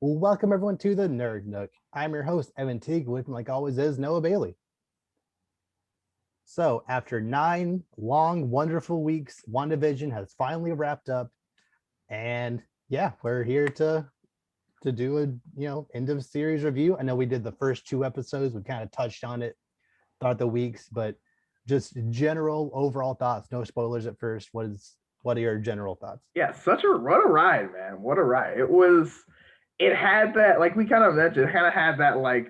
Well, welcome everyone to the Nerd Nook. I'm your host, Evan Teague, with me, like always, is Noah Bailey. So, after 9 long, wonderful weeks, WandaVision has finally wrapped up, and yeah, we're here to do a end of series review. I know we did the first 2 episodes, we kind of touched on it throughout the weeks, but just general overall thoughts. No spoilers at first. What are your general thoughts? Yeah, such a what a ride, man. What a ride. It had that, like we kind of mentioned, it kind of had that like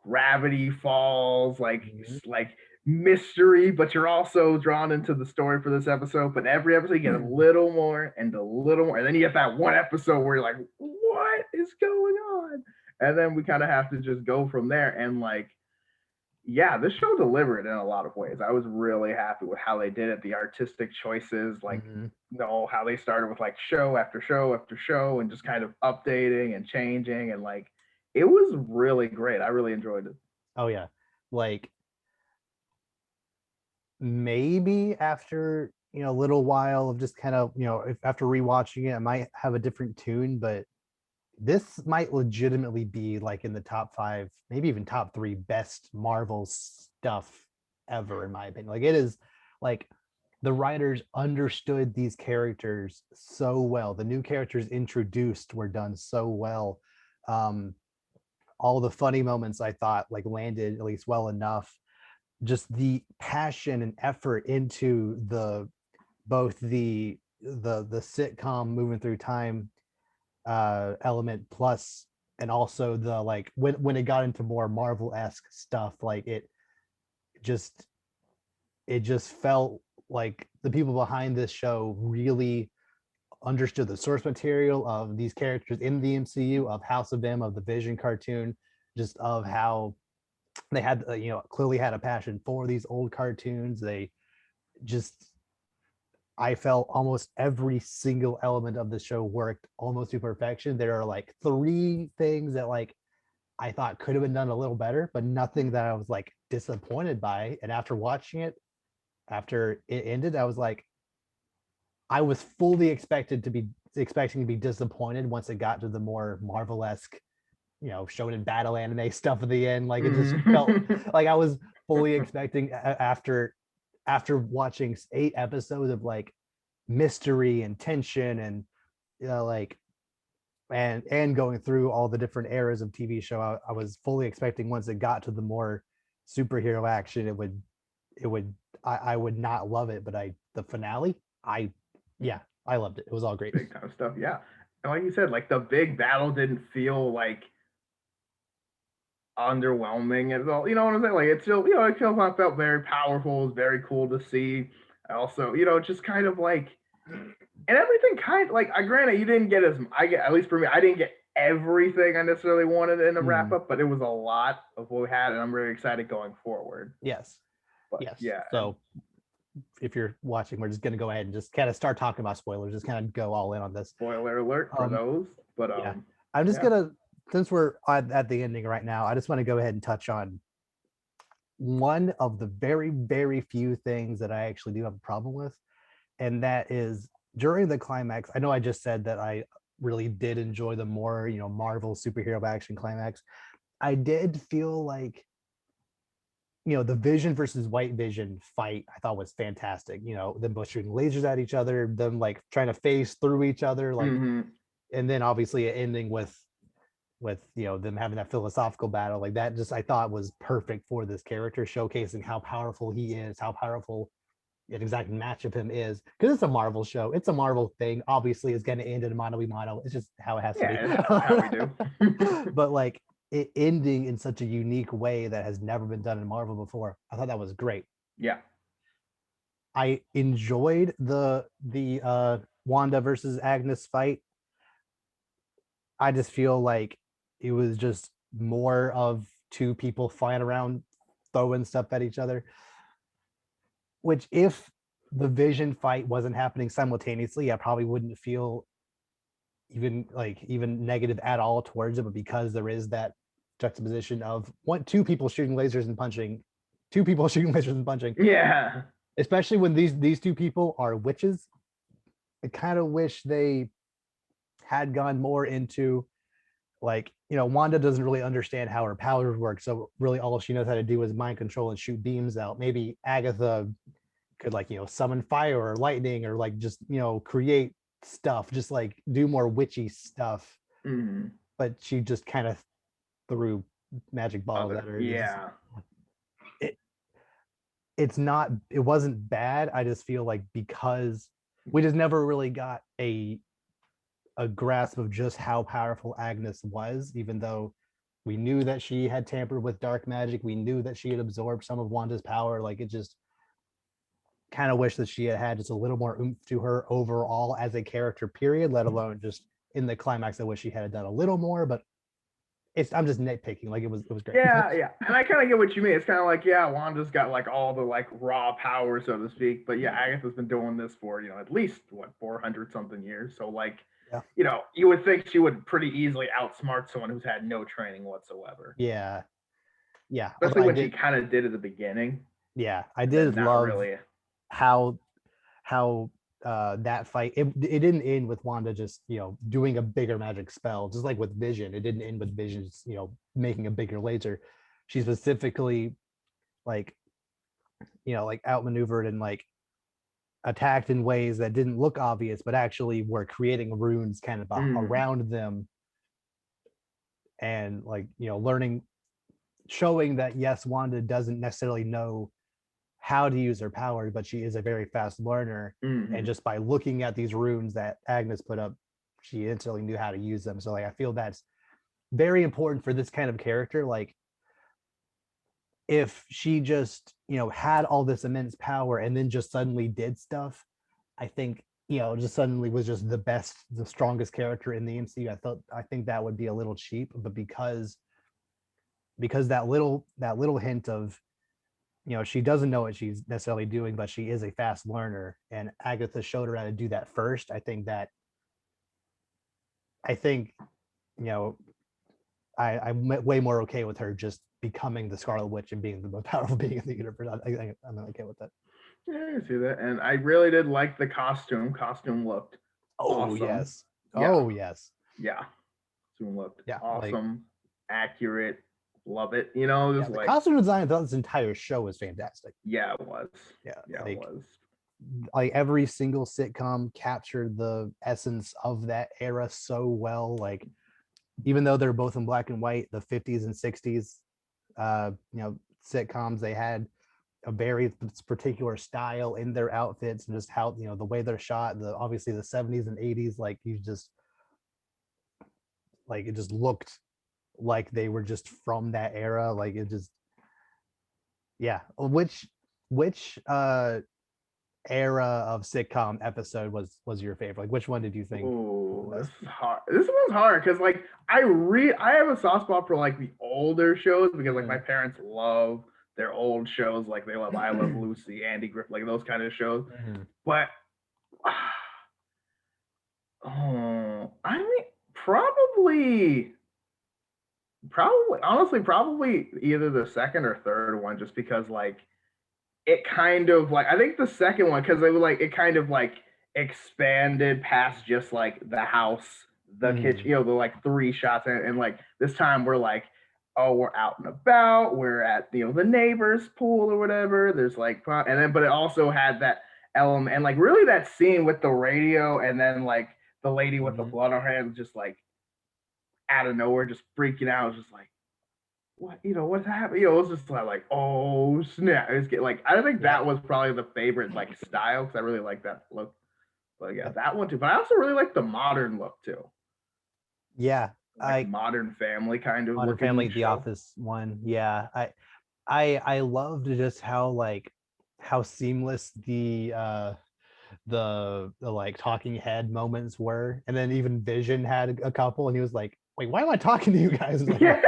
Gravity Falls, Mhm. like mystery, but you're also drawn into the story for this episode. But every episode you get a little more and a little more. And then you get that one episode where you're like, what is going on? And then we kind of have to just go from there. And like yeah, this show delivered in a lot of ways. I was really happy with how they did it, the artistic choices, like Mhm. how they started with like show after show after show and just kind of updating and changing and like it was really great. I really enjoyed it. Oh yeah, like maybe after a little while of just kind of if after rewatching it I might have a different tune, but this might legitimately be like in the top 5, maybe even top 3 best Marvel stuff ever, in my opinion. Like it is, like, the writers understood these characters so well. The new characters introduced were done so well. um all the funny moments I thought like landed at least well enough. Just the passion and effort into the both the sitcom moving through time element, plus and also the, like, when it got into more Marvel-esque stuff, like just it just felt like the people behind this show really understood the source material of these characters in the MCU, of House of M, of the Vision cartoon, just of how they had clearly had a passion for these old cartoons. They just, I felt almost every single element of the show worked almost to perfection. There are like 3 things that, like, I thought could have been done a little better, but nothing that I was like disappointed by. And after watching it, after it ended, I was like, I was fully expecting to be disappointed once it got to the more Marvel-esque, shown in battle anime stuff at the end. Like it just felt Mm. like I was fully expecting after watching 8 episodes of like mystery and tension and like and going through all the different eras of TV show, I was fully expecting once it got to the more superhero action, it would I would not love it, but the finale, I yeah, I loved it. It was all great. Big time stuff. Yeah. And like you said, like the big battle didn't feel like underwhelming at all. You know what I'm saying? Like it still, it felt very powerful. It was very cool to see. Also, just kind of like, and everything kind of like, I granted you didn't get I get, at least for me, I didn't get everything I necessarily wanted in the wrap Mhm. up, but it was a lot of what we had, and I'm really excited going forward. Yes, But yes. yeah, and So if you're watching, we're just gonna go ahead and just kind of start talking about spoilers. Just kind of go all in on this. spoiler alert for Um, those. But yeah, I'm just yeah, gonna, since we're at the ending right now, I just want to go ahead and touch on one of the very, very few things that I actually do have a problem with, and that is during the climax. I know I just said that I really did enjoy the more, Marvel superhero action climax. I did feel like, the Vision versus White Vision fight I thought was fantastic. Them both shooting lasers at each other, them like trying to phase through each other, like, mm-hmm. and then obviously it ending with them having that philosophical battle, like that just I thought was perfect for this character, showcasing how powerful he is, how powerful an exact match of him is, because it's a Marvel show, it's a Marvel thing, obviously it's going to end in a mano a mano, it's just how it has to Yeah, be. it has how we do. But like it ending in such a unique way that has never been done in Marvel before, I thought that was great. Yeah, I enjoyed the Wanda versus Agnes fight. I just feel like it was just more of 2 people flying around throwing stuff at each other, which, if the Vision fight wasn't happening simultaneously, I probably wouldn't feel even negative at all towards it. But because there is that juxtaposition of 2 people shooting lasers and punching, 2 people shooting lasers and punching, yeah. especially when these 2 people are witches, I kind of wish they had gone more into like, Wanda doesn't really understand how her powers work, so really all she knows how to do is mind control and shoot beams out. Maybe Agatha could, like, summon fire or lightning, or like just create stuff, just like do more witchy stuff. Mm-hmm. But she just kind of threw magic balls at her. Yeah. It wasn't bad. I just feel like because we just never really got a grasp of just how powerful Agnes was, even though we knew that she had tampered with dark magic. We knew that she had absorbed some of Wanda's power. Like, it just kind of wish that she had had just a little more oomph to her overall as a character, period, let alone just in the climax. I wish she had done a little more, but I'm just nitpicking. Like, it was great. Yeah. And I kind of get what you mean. It's kind of like, yeah, Wanda's got like all the like raw power, so to speak. But yeah, Agatha's been doing this for, at least 400 something years. So like, yeah. You would think she would pretty easily outsmart someone who's had no training whatsoever. Yeah. Especially what she kind of did at the beginning. Yeah, I did love really how that fight, it didn't end with Wanda just doing a bigger magic spell, just like with Vision. It didn't end with Vision just making a bigger laser. She specifically like outmaneuvered and like attacked in ways that didn't look obvious, but actually were creating runes kind of around them, and like showing that yes, Wanda doesn't necessarily know how to use her power, but she is a very fast learner. And just by looking at these runes that Agnes put up, she instantly knew how to use them. So like, I feel that's very important for this kind of character. Like, if she just had all this immense power and then just suddenly did stuff, I think just suddenly was just the strongest character in the MCU. I think that would be a little cheap. But because that little hint of she doesn't know what she's necessarily doing, but she is a fast learner, and Agatha showed her how to do that first. I think I'm way more okay with her just becoming the Scarlet Witch and being the most powerful being in the universe. I'm okay with that. Yeah, I see that. And I really did like the costume. Costume looked awesome. Yes. Oh, yes. Yeah. Costume looked awesome, accurate. Love it. Just the costume design throughout this entire show was fantastic. Yeah, it was. Yeah, it was. Like, every single sitcom captured the essence of that era so well. Like, even though they're both in black and white, the 50s and 60s, sitcoms, they had a very particular style in their outfits, and just how the way they're shot. Obviously the 70s and 80s, like, it just looked like they were just from that era. Like, it just, yeah. Which era of sitcom episode was your favorite? Like, which one did you think? Ooh, this is hard. This one's hard because like I have a soft spot for like the older shows, because like my parents love their old shows. Like, they love I Love Lucy, Andy Griffith, like those kind of shows. But I mean, probably honestly either the second or third one, just because like it kind of like, I think the second one, because they were like, it kind of like expanded past just like the house, the kitchen, the like 3 shots, and like this time we're like, oh, we're out and about, we're at the neighbor's pool or whatever, there's like, and then but it also had that element, and like really that scene with the radio, and then like the lady with the blood on her hands just like out of nowhere just freaking out. It was just like, what, what's happening? It was just like, oh snap. It's like, I think that was probably the favorite like style, because I really like that look. But yeah, that one too. But I also really like the modern look too. Yeah. Like Modern Family kind of. Modern Family, The Office one. Yeah. I loved just how seamless the like talking head moments were. And then even Vision had a couple, and he was like, wait, why am I talking to you guys? Like, yeah,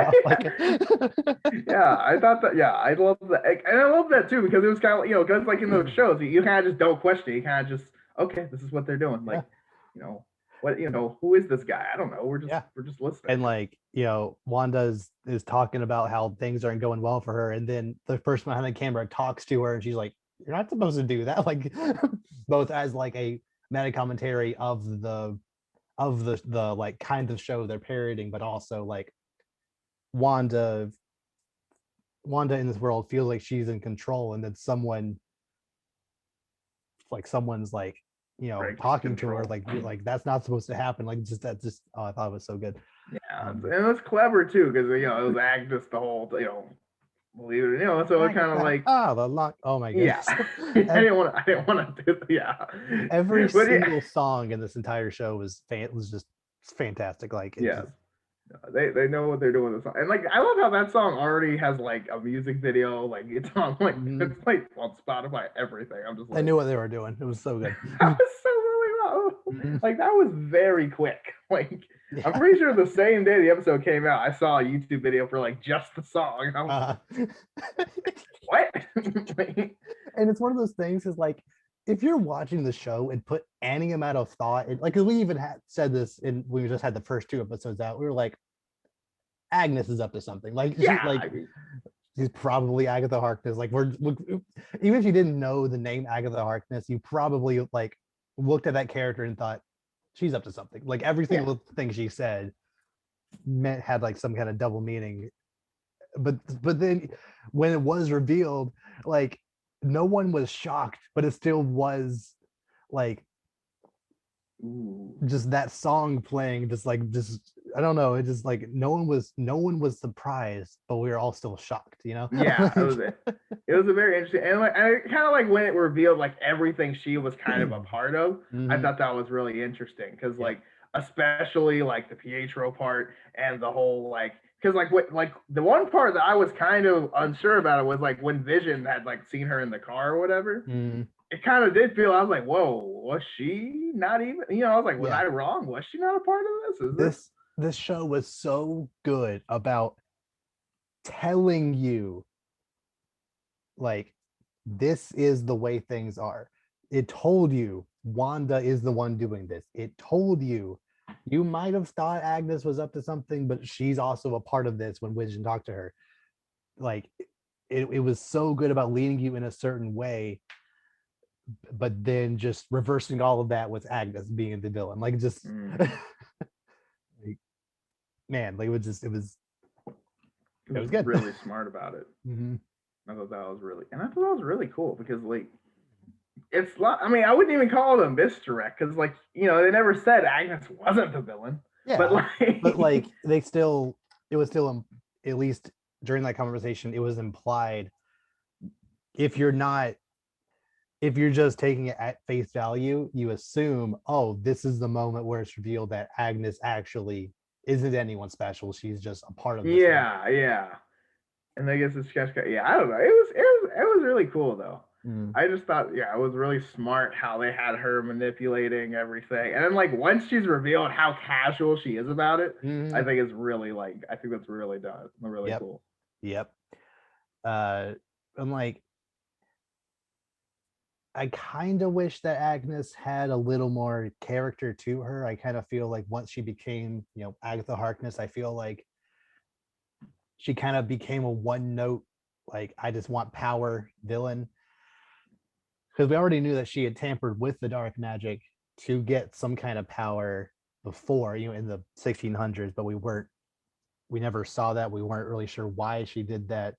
I thought that. Yeah, I love that, and I love that too, because it was kind of because like in those shows, you kind of just don't question. You kind of just, okay, this is what they're doing. Like, what, who is this guy? I don't know. We're just listening. And like, Wanda is talking about how things aren't going well for her, and then the person behind the camera talks to her, and she's like, "You're not supposed to do that." Like, both as like a meta commentary of the of the like kind of show they're parodying, but also like Wanda in this world feels like she's in control, and then someone's like Breaks talking to her control. like that's not supposed to happen, like just I thought it was so good. Yeah, and it was clever too because it was Agnes the whole believe it, so it kind of like the lock. Oh my yeah. goodness. I didn't want to do yeah. Every But yeah, single song in this entire show was just fantastic. Like it yes. just They know what they're doing with the song. And like I love how that song already has like a music video, like it's on like it's like on Spotify, everything. I'm just like I knew what they were doing. It was so good. that was so really well. Like that was very quick. Like Yeah. I'm pretty sure the same day the episode came out, I saw a YouTube video for like just the song. I was what? And it's one of those things is like if you're watching the show and put any amount of thought in, like, because we even said this in when we just had the first 2 episodes out, we were like, Agnes is up to something. Like yeah, she's probably Agatha Harkness. Like even if you didn't know the name Agatha Harkness, you probably like looked at that character and thought she's up to something. Like every single thing she said had like some kind of double meaning. But then when it was revealed, like no one was shocked, but it still was like just that song playing, just I don't know, it just like no one was surprised, but we were all still shocked, Yeah, it was a very interesting, and like I kind of like when it revealed like everything she was kind of a part of. I thought that was really interesting because like especially like the Pietro part and the whole like because like the one part that I was kind of unsure about it was like when Vision had like seen her in the car or whatever. It kind of did feel, I was like, whoa, was she not even, I was like, was I wrong? Was she not a part of this? This show was so good about telling you like this is the way things are. It told you Wanda is the one doing this. It told you might have thought Agnes was up to something, but she's also a part of this when Vision talked to her. Like it was so good about leading you in a certain way, but then just reversing all of that with Agnes being the villain. Like just like, man, like it was good. Really smart about it. I thought that was really cool because like it's I mean, I wouldn't even call it a misdirect because like they never said Agnes wasn't the villain. Yeah, but like they still, it was still at least during that conversation, it was implied if you're just taking it at face value, you assume, oh, this is the moment where it's revealed that Agnes actually isn't anyone special. She's just a part of this. Yeah. And I guess it's just, I don't know. It was really cool though. I just thought, it was really smart how they had her manipulating everything. And then like once she's revealed how casual she is about it, I think it's really I think that's really done. Really cool. Yep. I'm like, I kind of wish that Agnes had a little more character to her. I kind of feel like once she became, Agatha Harkness, I feel like she kind of became a one note, like, I just want power villain. Because we already knew that she had tampered with the dark magic to get some kind of power before, in the 1600s, but we never saw that. We weren't really sure why she did that.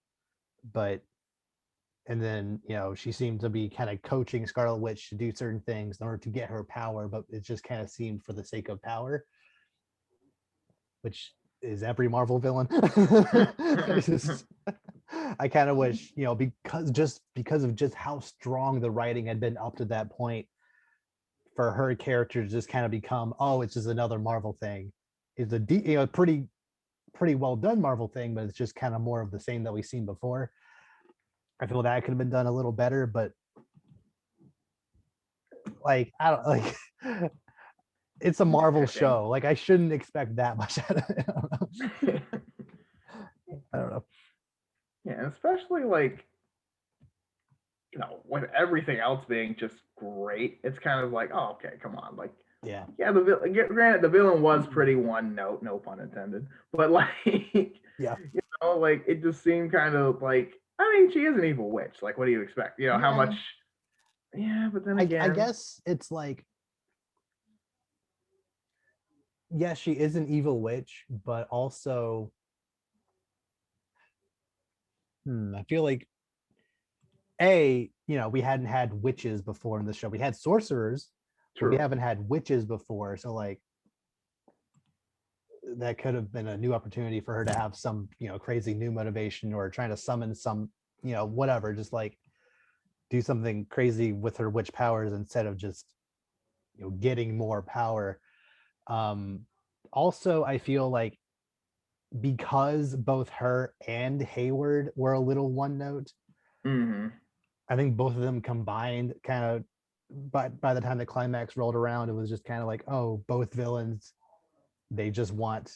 And then, she seemed to be kind of coaching Scarlet Witch to do certain things in order to get her power, but it just kind of seemed for the sake of power, which is every Marvel villain. I kind of wish, because of just how strong the writing had been up to that point, for her character to just kind of become, oh, it's just another Marvel thing, is a pretty well done Marvel thing, but it's just kind of more of the same that we've seen before. I feel that could have been done a little better, but like, I don't like it's a Marvel show. Like I shouldn't expect that much out of it. I don't know. Yeah, especially like with everything else being just great, it's kind of like, oh, okay, come on, like granted the villain was pretty one note, no pun intended, but like like it just seemed kind of like, I mean, she is an evil witch. Like, what do you expect? How much? Yeah, but then again, I guess it's like yes, she is an evil witch, but also I feel like we hadn't had witches before in the show. We had sorcerers, but we True. haven't had witches before. So like that could have been a new opportunity for her to have some, crazy new motivation or trying to summon some, whatever, just like do something crazy with her witch powers instead of just, getting more power. Um, Also, I feel like because both her and Hayward were a little one note, Mm-hmm. I think both of them combined kind of by the time the climax rolled around, it was just kind of like, oh, both villains, they just want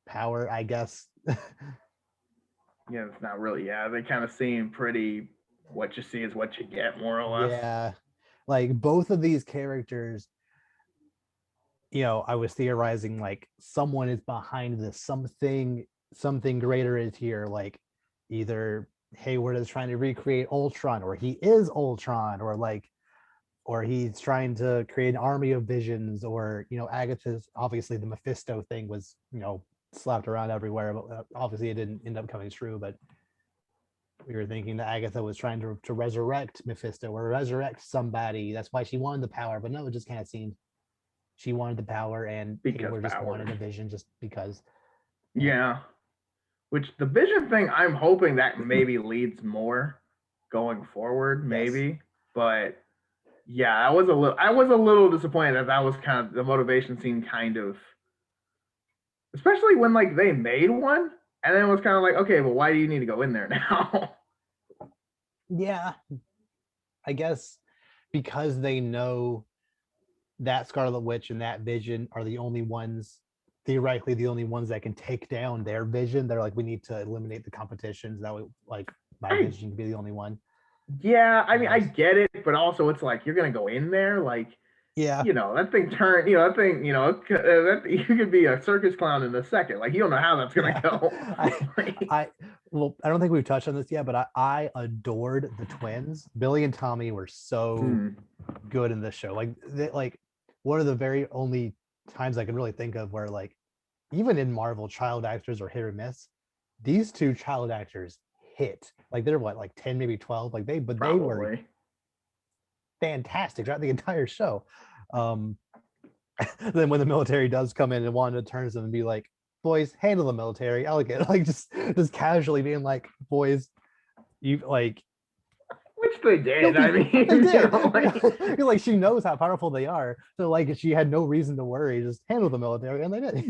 power, I guess. Yeah, it's not really. Yeah, they kind of seem pretty. What you see is what you get, more or less. Yeah. Like both of these characters, I was theorizing like someone is behind this, something greater is here. Like either Hayward is trying to recreate Ultron, or he is Ultron, or he's trying to create an army of visions, or Agatha's, obviously the Mephisto thing was slapped around everywhere, but obviously it didn't end up coming true. But we were thinking that Agatha was trying to resurrect Mephisto or resurrect somebody. That's why she wanted the power. But no, it just kind of seemed she wanted the power, and Because Hayward just power. wanted a vision just because. Yeah. Which the vision thing, I'm hoping that maybe leads more going forward, maybe. Yes. But yeah, I was a little disappointed that was kind of the motivation seemed kind of, especially when like they made one and then it was kind of like, okay, well, why do you need to go in there now? Yeah, I guess because they know that Scarlet Witch and that Vision are the only ones, theoretically the only ones that can take down their Vision. They're like, we need to eliminate the competitions. That way, like my Vision can be the only one. Yeah, I mean, I get it, but also it's like you're gonna go in there, like, yeah, that thing turned, that thing, that you could be a circus clown in a second. Like, you don't know how that's gonna go. Well, I don't think we've touched on this yet, but I adored the twins. Billy and Tommy were so good in this show. Like one of the very only times I can really think of where, like, even in Marvel, child actors are hit or miss. These two child actors hit. Like they're what, like 10, maybe 12. Like they were fantastic throughout the entire show. Then when the military does come in and Wanda turns them and be like, boys, handle the military. I like it. Like just casually being like, boys, you like, which they did. I mean, they did. Like she knows how powerful they are, so like she had no reason to worry. Just handle the military, and they did.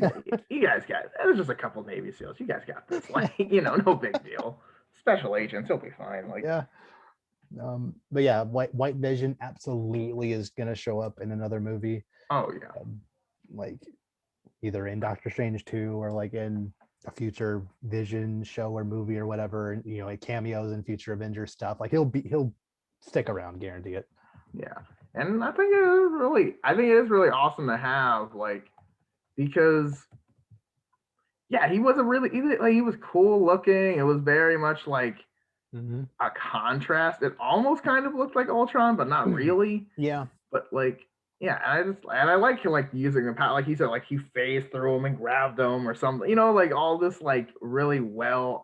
You guys got it. There's just a couple Navy SEALs. You guys got this. Like, no big deal. Special agents, he'll be fine. Like, yeah. But yeah, White Vision absolutely is gonna show up in another movie. Oh yeah. Like either in Doctor Strange 2 or like in a future Vision show or movie or whatever, like cameos in future Avengers stuff. Like he'll stick around, guarantee it. Yeah. And I think it is really awesome to have, like, because he was he was cool looking. It was very much like a contrast. It almost kind of looked like Ultron, but not really. Yeah. But like, yeah, and I like him, like, using the power, like he said, like he phased through him and grabbed him or something, like all this like really well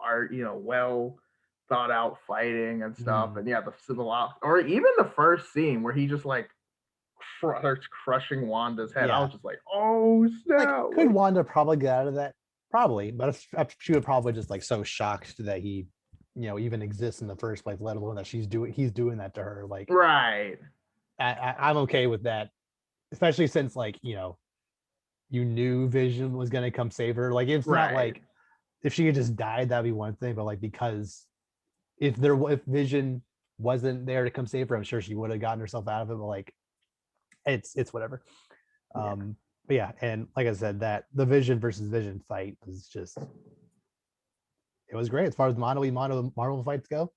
thought out fighting and stuff. And yeah, the civil or even the first scene where he just like starts crushing Wanda's head. I was just like, oh snap! Like, could Wanda probably get out of that? Probably, but she would probably just like so shocked that he, even exists in the first place, let alone that he's doing that to her. Like, right. I'm okay with that, especially since like you knew Vision was gonna come save her. Like it's not like if she had just died, that'd be one thing, but like because if Vision wasn't there to come save her, I'm sure she would have gotten herself out of it. But like it's whatever. But yeah, and like I said, that the Vision versus Vision fight was just, it was great as far as Marvel fights go.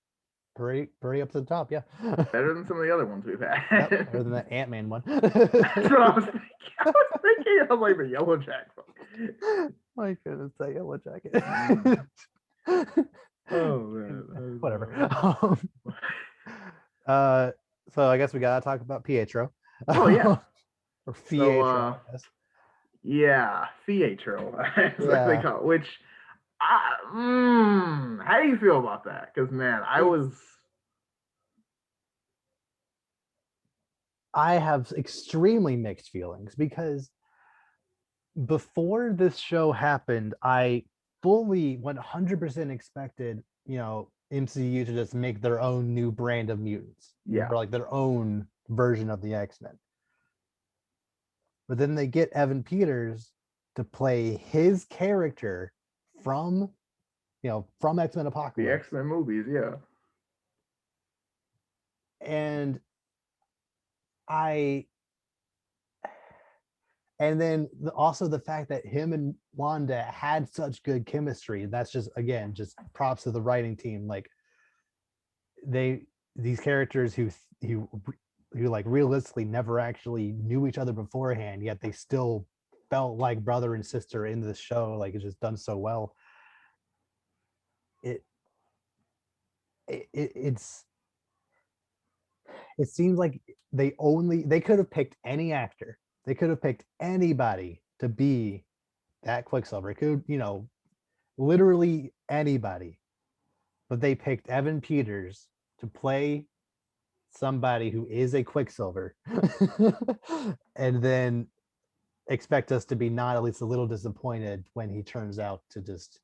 Pretty up to the top, yeah. Better than some of the other ones we've had. Better than that Ant-Man one. That's what I was thinking. I was like the Yellow Jacket. My goodness, that Yellow Jacket. Oh man. Whatever. So I guess we gotta talk about Pietro. Oh yeah. Or Pietro. Yeah, Pietro. That's what they Yeah, call it. Which, how do you feel about that? Because man, it's I have extremely mixed feelings because before this show happened, I fully 100% expected, MCU to just make their own new brand of mutants, yeah, or like their own version of the X-Men. But then they get Evan Peters to play his character from, from X-Men the Apocalypse. X-Men movies, yeah. And I and then also the fact that him and Wanda had such good chemistry. That's just, again, just props to the writing team. Like, they these characters who like realistically never actually knew each other beforehand, yet they still felt like brother and sister in the show. Like, it's just done so well. It, it's it seems like they could have picked any actor. They could have picked anybody to be that Quicksilver. It could, literally anybody. But they picked Evan Peters to play somebody who is a Quicksilver, and then expect us to be not at least a little disappointed when he turns out to just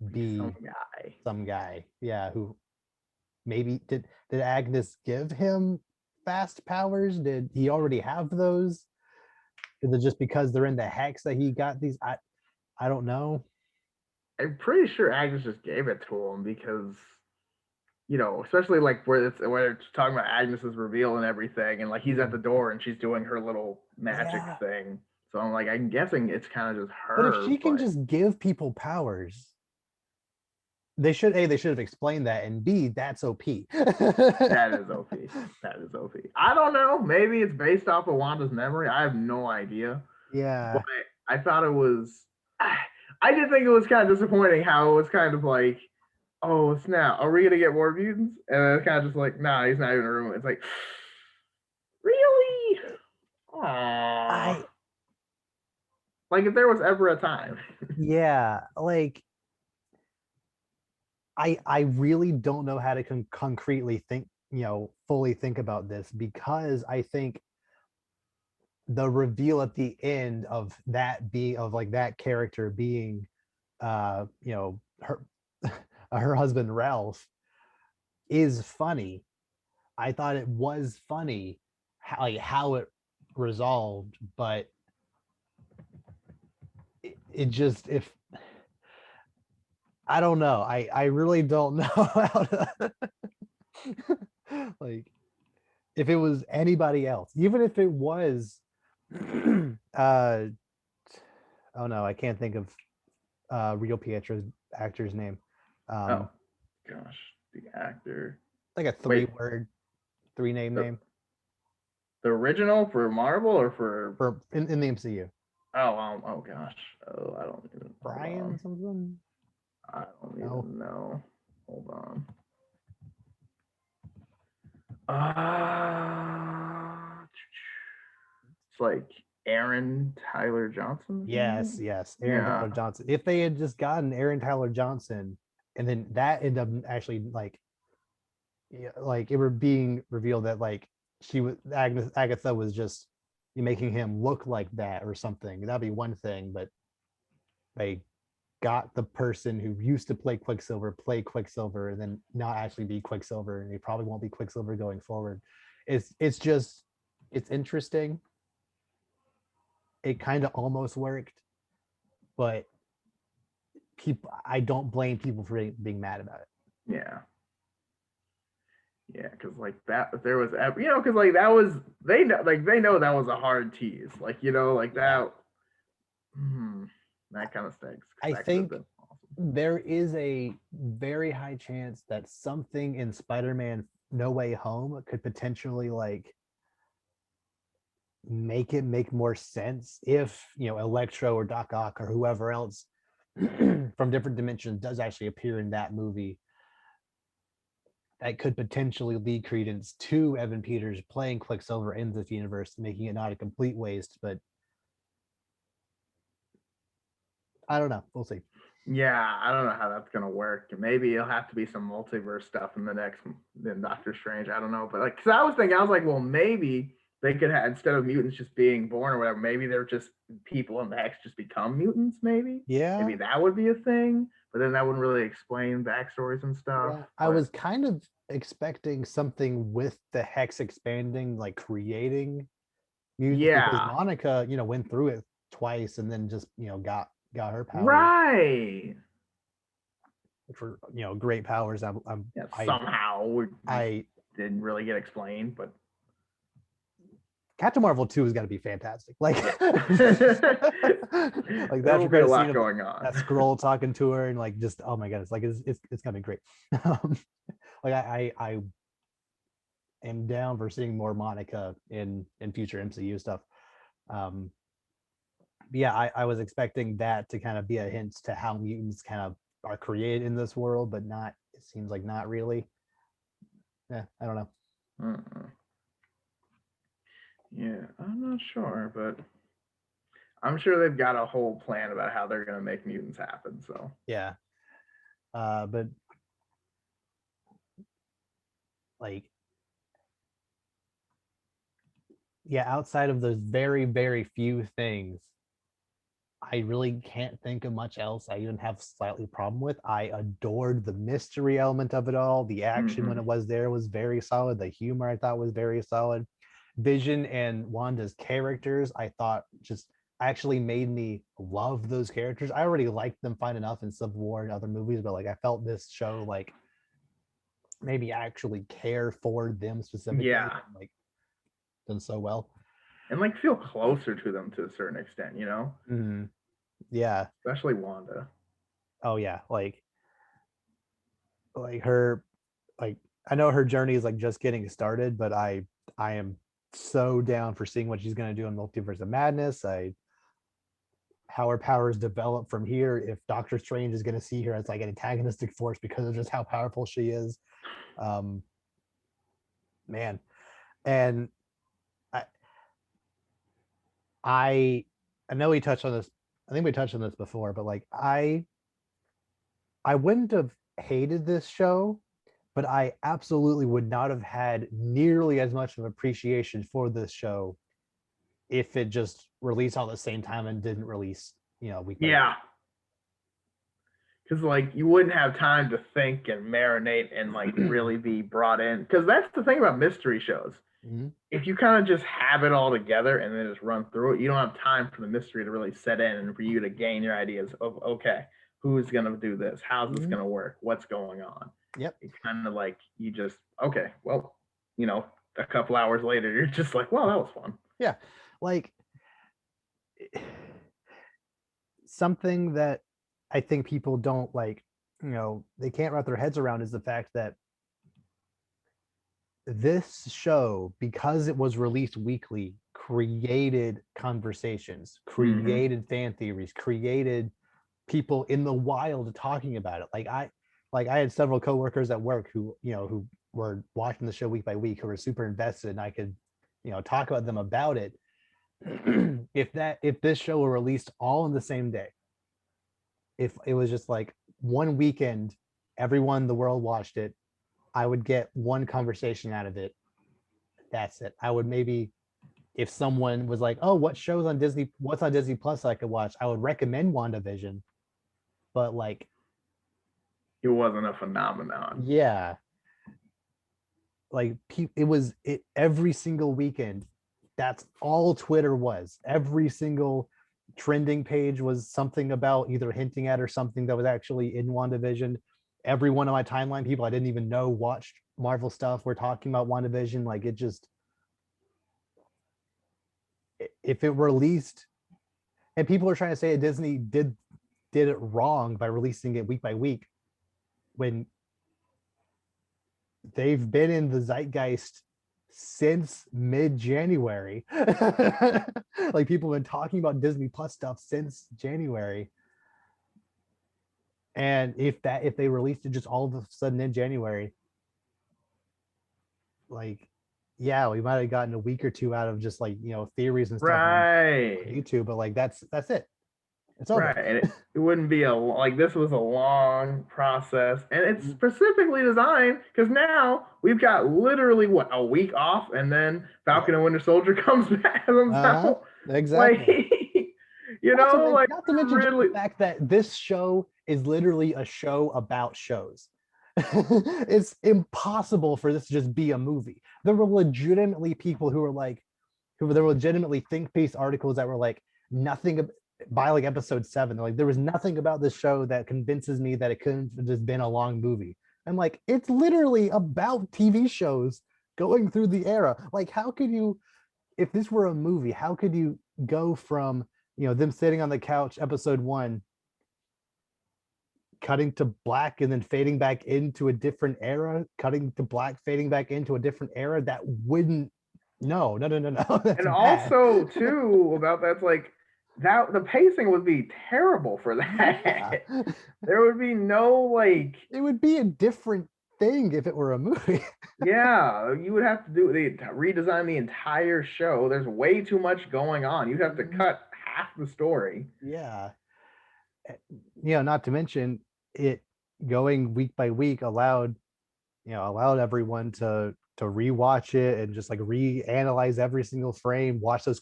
Some be guy. some guy. Yeah, who maybe did Agnes give him fast powers? Did he already have those? Is it just because they're in the hex that he got these? I don't know. I'm pretty sure Agnes just gave it to him because especially like where it's talking about Agnes's reveal and everything, and like he's at the door and she's doing her little magic Yeah, thing. So I'm guessing it's kind of just but if her, she can but just give people powers, they should have explained that, and B, that's OP. that is OP. That is OP. I don't know. Maybe it's based off of Wanda's memory. I have no idea. But Yeah, I thought it was. I did think it was kind of disappointing how it was kind of like, oh snap, are we gonna get more mutants? And then it's kind of just like, nah, he's not even in a room. It's like, really? Aww. I Like if there was ever a time. yeah, like I really don't know how to concretely think, fully think about this, because I think the reveal at the end of that character being, her her husband Ralph, is funny. I thought it was funny how it resolved, but it just, if I don't know, I really don't know how to like, if it was anybody else, even if it was uh oh no, I can't think of real Pietro's actor's name. Oh um gosh, the actor. like a Wait, three the name the original for Marvel or for for in the MCU. oh gosh. Oh, I don't even hold Brian on. something. I don't No. even know. Hold on. It's like Aaron Tyler Johnson. Yes, Aaron Yeah. Tyler Johnson. If they had just gotten Aaron Tyler Johnson, and then that ended up actually, like, yeah, like it were being revealed that, like, Agatha was just making him look like that or something, that'd be one thing. But they got the person who used to play Quicksilver, and then not actually be Quicksilver, and he probably won't be Quicksilver going forward. It's just, it's interesting. It kind of almost worked, but I don't blame people for being mad about it. Yeah. Yeah, because like that, if there was, because like that was they know that was a hard tease, like like Yeah, that. Hmm, that kind of stinks because I that could have think been awesome. there is a very high chance that something in Spider-Man No Way Home could potentially, like, make it make more sense if, Electro or Doc Ock or whoever else from different dimensions does actually appear in that movie. That could potentially lead credence to Evan Peters playing Quicksilver in this universe, making it not a complete waste. But I don't know. We'll see. Yeah, I don't know how that's gonna work. Maybe it'll have to be some multiverse stuff in the next than Doctor Strange. I don't know, but like, cause I was thinking, I was like, well, maybe they could have instead of mutants just being born or whatever, maybe they're just people in the X just become mutants. Maybe Yeah. that would be a thing, but then that wouldn't really explain backstories and stuff. Yeah. I But was kind of expecting something with the hex expanding, like creating mutants, because yeah, Monica, went through it twice and then just, got her powers, right. which were, great powers. Yeah, I, somehow we just I, didn't really get explained, but Captain Marvel 2 is going to be fantastic. Like, like there that's will your be a great scene lot of going on. that scroll talking to her and like just oh my god, it's like it's gonna be great. Like I am down for seeing more Monica in future MCU stuff. Um, yeah, I was expecting that to kind of be a hint to how mutants kind of are created in this world, but not. It seems like not really. Yeah, I don't know. Mm-mm. Yeah, I'm not sure, but I'm sure they've got a whole plan about how they're gonna make mutants happen. So Yeah, but like yeah, outside of those very very few things, I really can't think of much else I even have slightly problem with. I adored the mystery element of it all. The action when mm-hmm. it was there was very solid. The humor I thought was very solid. Vision and Wanda's characters, I thought just actually made me love those characters. I already liked them fine enough in Civil War and other movies, but like I felt this show like maybe actually care for them specifically, Yeah, like done so well. and like feel closer to them to a certain extent, you know, Yeah. especially Wanda. Oh yeah. Like her like I know her journey is like just getting started, but I am so down for seeing what she's gonna do in Multiverse of Madness. How her powers develop from here. If Doctor Strange is gonna see her as like an antagonistic force because of just how powerful she is. Um man. And I I I know we touched on this. I think we touched on this before, but like I wouldn't have hated this show, but I absolutely would not have had nearly as much of appreciation for this show if it just released all at the same time and didn't release, week by week. Yeah, because like you wouldn't have time to think and marinate and like really be brought in. Because that's the thing about mystery shows. Mm-hmm. If you kind of just have it all together and then just run through it, you don't have time for the mystery to really set in and for you to gain your ideas of okay, who's gonna do this? How's this Mm-hmm. gonna work? What's going on? Yep. It's kind of like you just okay, well, you know, a couple hours later, you're just like, well, that was fun. Yeah. Like something that I think people don't like, they can't wrap their heads around is the fact that this show, because it was released weekly, created conversations, Mm-hmm. created fan theories, created people in the wild talking about it. Like I had several coworkers at work who were watching the show week by week, who were super invested, and I could, talk about them about it. If this show were released all in the same day, if it was just like one weekend, everyone in the world watched it, I would get one conversation out of it. That's it. I would maybe, if someone was like, "Oh, what's on Disney Plus I could watch?" I would recommend WandaVision. But like, It wasn't a phenomenon. yeah, like it every single weekend. That's all Twitter was. Every single trending page was something about either hinting at or something that was actually in WandaVision. Every one of my timeline people I didn't even know watched Marvel stuff were talking about WandaVision. Like it just, if it released, and people are trying to say that Disney did it wrong by releasing it week by week when they've been in the zeitgeist since mid-January. Like people have been talking about Disney Plus stuff since January. And if they released it just all of a sudden in January, like yeah, we might have gotten a week or two out of just like, theories and stuff on Right. YouTube, but like that's it. It's over. Right. And it wouldn't be like this was a long process. And it's specifically designed because now we've got literally what, a week off, and then Falcon and Winter Soldier comes back. So, like, Exactly. like Not to mention just really, the fact that this show is literally a show about shows. It's impossible for this to just be a movie. There were legitimately people who were like, there were legitimately think piece articles that were like, nothing by like episode 7. Like, there was nothing about this show that convinces me that it couldn't have just been a long movie. I'm like, it's literally about TV shows going through the era. Like, how could you, if this were a movie, how could you go from, them sitting on the couch, episode 1, cutting to black and then fading back into a different era, cutting to black, fading back into a different era? That wouldn't, no. That's and bad. also too about that's like that the pacing would be terrible for that. Yeah. There would be no like, It would be a different thing if it were a movie. yeah, you would have to redesign the entire show. There's way too much going on. You'd have to cut half the story. Yeah. Not to mention it going week by week allowed everyone to rewatch it and just like reanalyze every single frame, watch those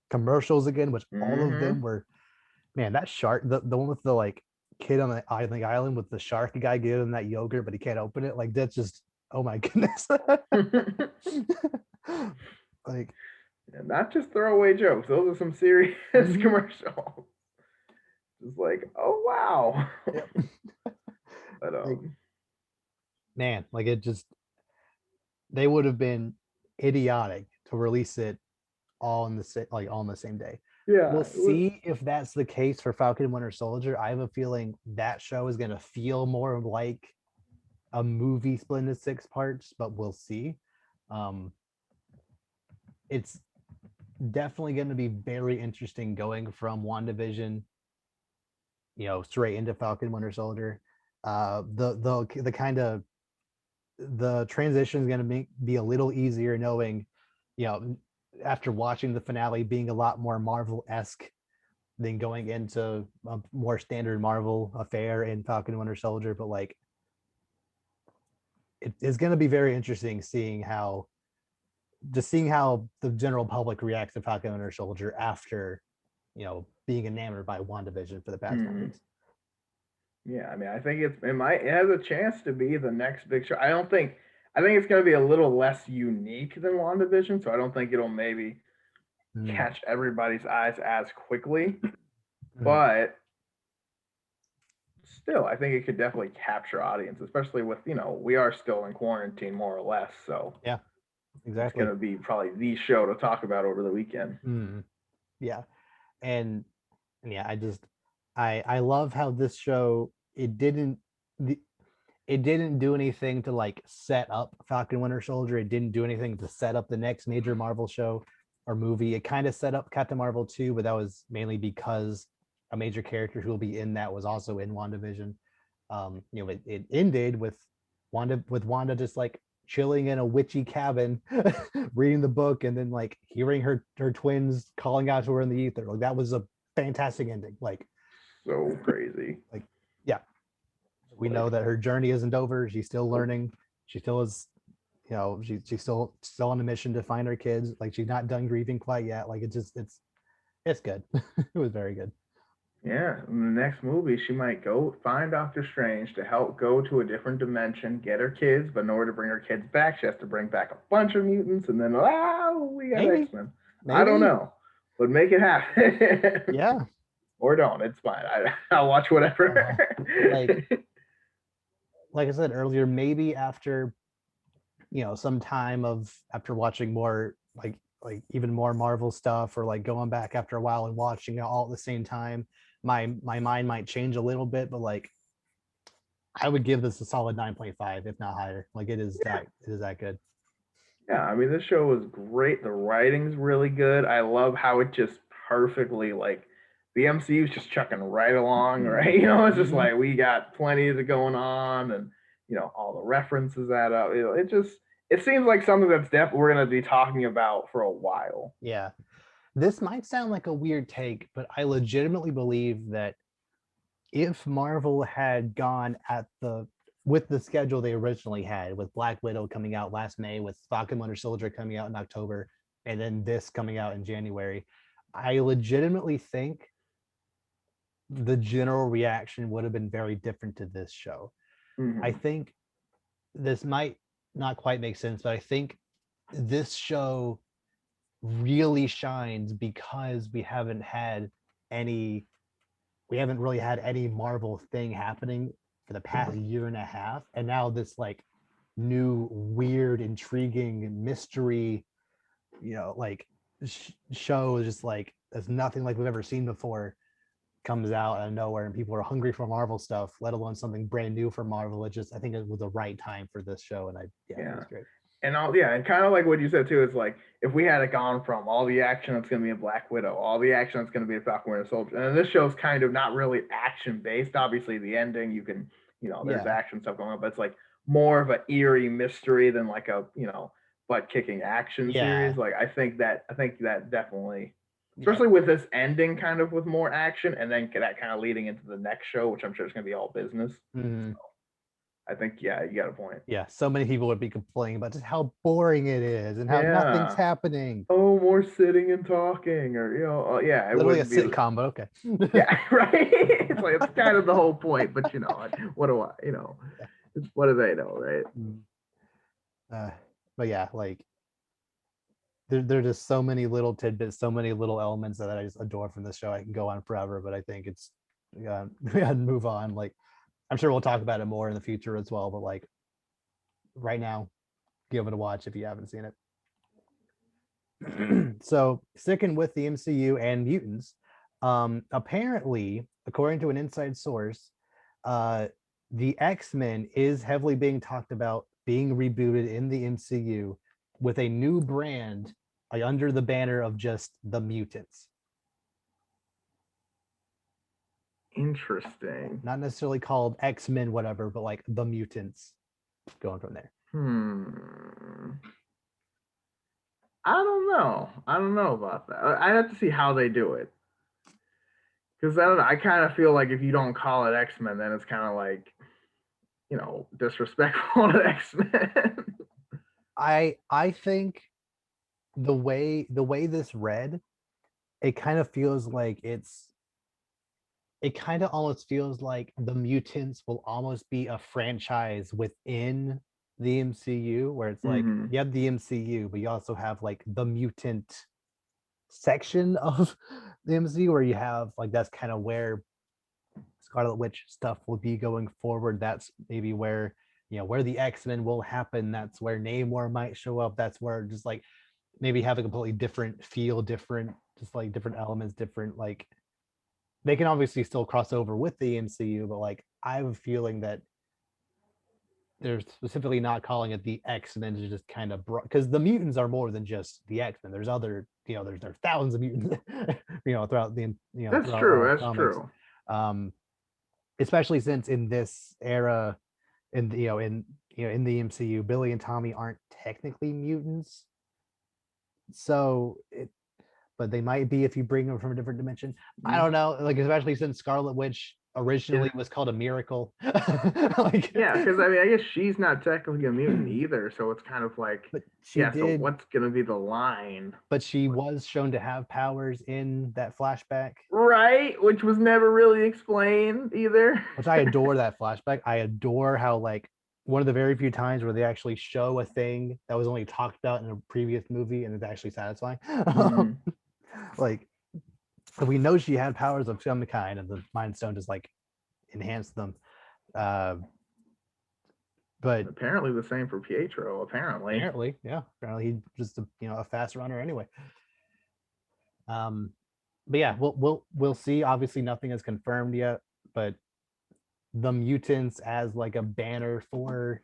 commercials again, which all of them were, man, that shark, the one with the like kid on the island with the shark guy giving him that yogurt, but he can't open it. Like, that's just, oh my goodness. Like, not just throwaway jokes. Those are some serious commercials. Just like, oh wow. Yep. But man, like, it just, they would have been idiotic to release it all in the same day. yeah, We'll see if that's the case for Falcon and Winter Soldier. I have a feeling that show is going to feel more like a movie split into 6 parts, but we'll see. It's definitely going to be very interesting going from WandaVision, straight into Falcon and Winter Soldier. The kind of the transition is going to be a little easier, knowing, after watching the finale being a lot more Marvel-esque than going into a more standard Marvel affair in Falcon and Winter Soldier. But like, it's going to be very interesting seeing how the general public reacts to Falcon and Winter Soldier after, being enamored by WandaVision for the past 1 week. Yeah, I mean, I think it has a chance to be the next big show. I think it's going to be a little less unique than WandaVision, so I don't think it'll maybe catch everybody's eyes as quickly. But still, I think it could definitely capture audience, especially with, we are still in quarantine more or less. So yeah, exactly. It's going to be probably the show to talk about over the weekend. Yeah. And yeah, I love how this show, it didn't do anything to like set up Falcon Winter Soldier. It didn't do anything to set up the next major Marvel show or movie. It kind of set up Captain Marvel 2, but that was mainly because a major character who will be in that was also in WandaVision. It ended with Wanda just like chilling in a witchy cabin, reading the book, and then like hearing her twins calling out to her in the ether. Like, that was a fantastic ending. Like, so crazy. Like, yeah, we know that her journey isn't over. She's still learning. She still is, she's still on a mission to find her kids. Like, she's not done grieving quite yet. Like, it's good. It was very good. Yeah, in the next movie, she might go find Doctor Strange to help go to a different dimension, get her kids, but in order to bring her kids back, she has to bring back a bunch of mutants, and then, we got X-Men. I don't know, but make it happen. Yeah. Or don't. It's fine. I'll watch whatever. Like I said earlier, maybe after, some time after watching more, like even more Marvel stuff, or like going back after a while and watching it all at the same time, my mind might change a little bit, but like, I would give this a solid 9.5, if not higher. Like, it is that good. Yeah, I mean, this show was great. The writing's really good. I love how it just perfectly, like, the MCU is just chucking right along, right? It's just like, we got plenty of it going on, and all the references add up. It seems like something that's definitely we're going to be talking about for a while. Yeah. This might sound like a weird take, but I legitimately believe that if Marvel had gone at the with the schedule they originally had, with Black Widow coming out last May, with Falcon Winter Soldier coming out in October, and then this coming out in January, I legitimately think the general reaction would have been very different to this show. Mhm. I think this might not quite make sense, but I think this show really shines because we haven't really had any Marvel thing happening for the past year and a half. And now this like new, weird, intriguing mystery, like show is just like, there's nothing like we've ever seen before comes out out of nowhere, and people are hungry for Marvel stuff, let alone something brand new for Marvel. I think it was the right time for this show. And it was great. And and kind of like what you said too, is like if we had it gone from all the action that's going to be in Black Widow, all the action that's going to be in Falcon Winter Soldier, and this show's kind of not really action based. Obviously, the ending you can, there's action stuff going on, but it's like more of an eerie mystery than like a butt kicking action series. Like I think that definitely, especially with this ending kind of with more action, and then that kind of leading into the next show, which I'm sure is going to be all business. Mm-hmm. So, I think, you got a point. Yeah, so many people would be complaining about just how boring it is and how nothing's happening. Oh, more sitting and talking, or it literally a wouldn't be sitcom, but okay. right. It's like it's kind of the whole point, but what do I, what do they know, right? But yeah, like there are just so many little tidbits, so many little elements that I just adore from this show. I can go on forever, but I think it's we gotta move on. Like I'm sure we'll talk about it more in the future as well, but like right now, give it a watch if you haven't seen it. So sticking with the MCU and mutants, apparently, according to an inside source, the X-Men is heavily being talked about being rebooted in the MCU with a new brand, like under the banner of just the Mutants. Interesting. Not necessarily called X-Men, whatever, but like the Mutants. Going from there. I don't know. I don't know about that. I have to see how they do it. Because I don't know. I kind of feel like if you don't call it X-Men, then it's kind of like, disrespectful to X-Men. I think the way this read, it kind of feels like it kind of almost feels like the Mutants will almost be a franchise within the MCU, where it's like you have the MCU, but you also have like the mutant section of the MCU, where you have like that's kind of where Scarlet Witch stuff will be going forward. That's maybe where where the X-Men will happen. That's where Namor might show up. That's where just like maybe have a completely different feel, different just like different elements, different like they can obviously still cross over with the MCU, but like I have a feeling that they're specifically not calling it the X-Men to just kind of because the mutants are more than just the X-Men. There's other, there's thousands of mutants, throughout the, That's throughout true. all That's comics. true. Especially since in this era, in the MCU, Billy and Tommy aren't technically mutants, but they might be if you bring them from a different dimension. I don't know, like especially since Scarlet Witch originally was called a miracle. Like, because I guess she's not technically a mutant either, so it's kind of like, but so what's gonna be the line? But she was shown to have powers in that flashback, right? Which was never really explained either. Which I adore that flashback. I adore how like one of the very few times where they actually show a thing that was only talked about in a previous movie and it's actually satisfying. Like we know she had powers of some kind, and the Mind Stone just like enhanced them. But apparently the same for Pietro. Apparently, he's just a fast runner anyway. But yeah, we'll see. Obviously, nothing is confirmed yet, but the Mutants as like a banner for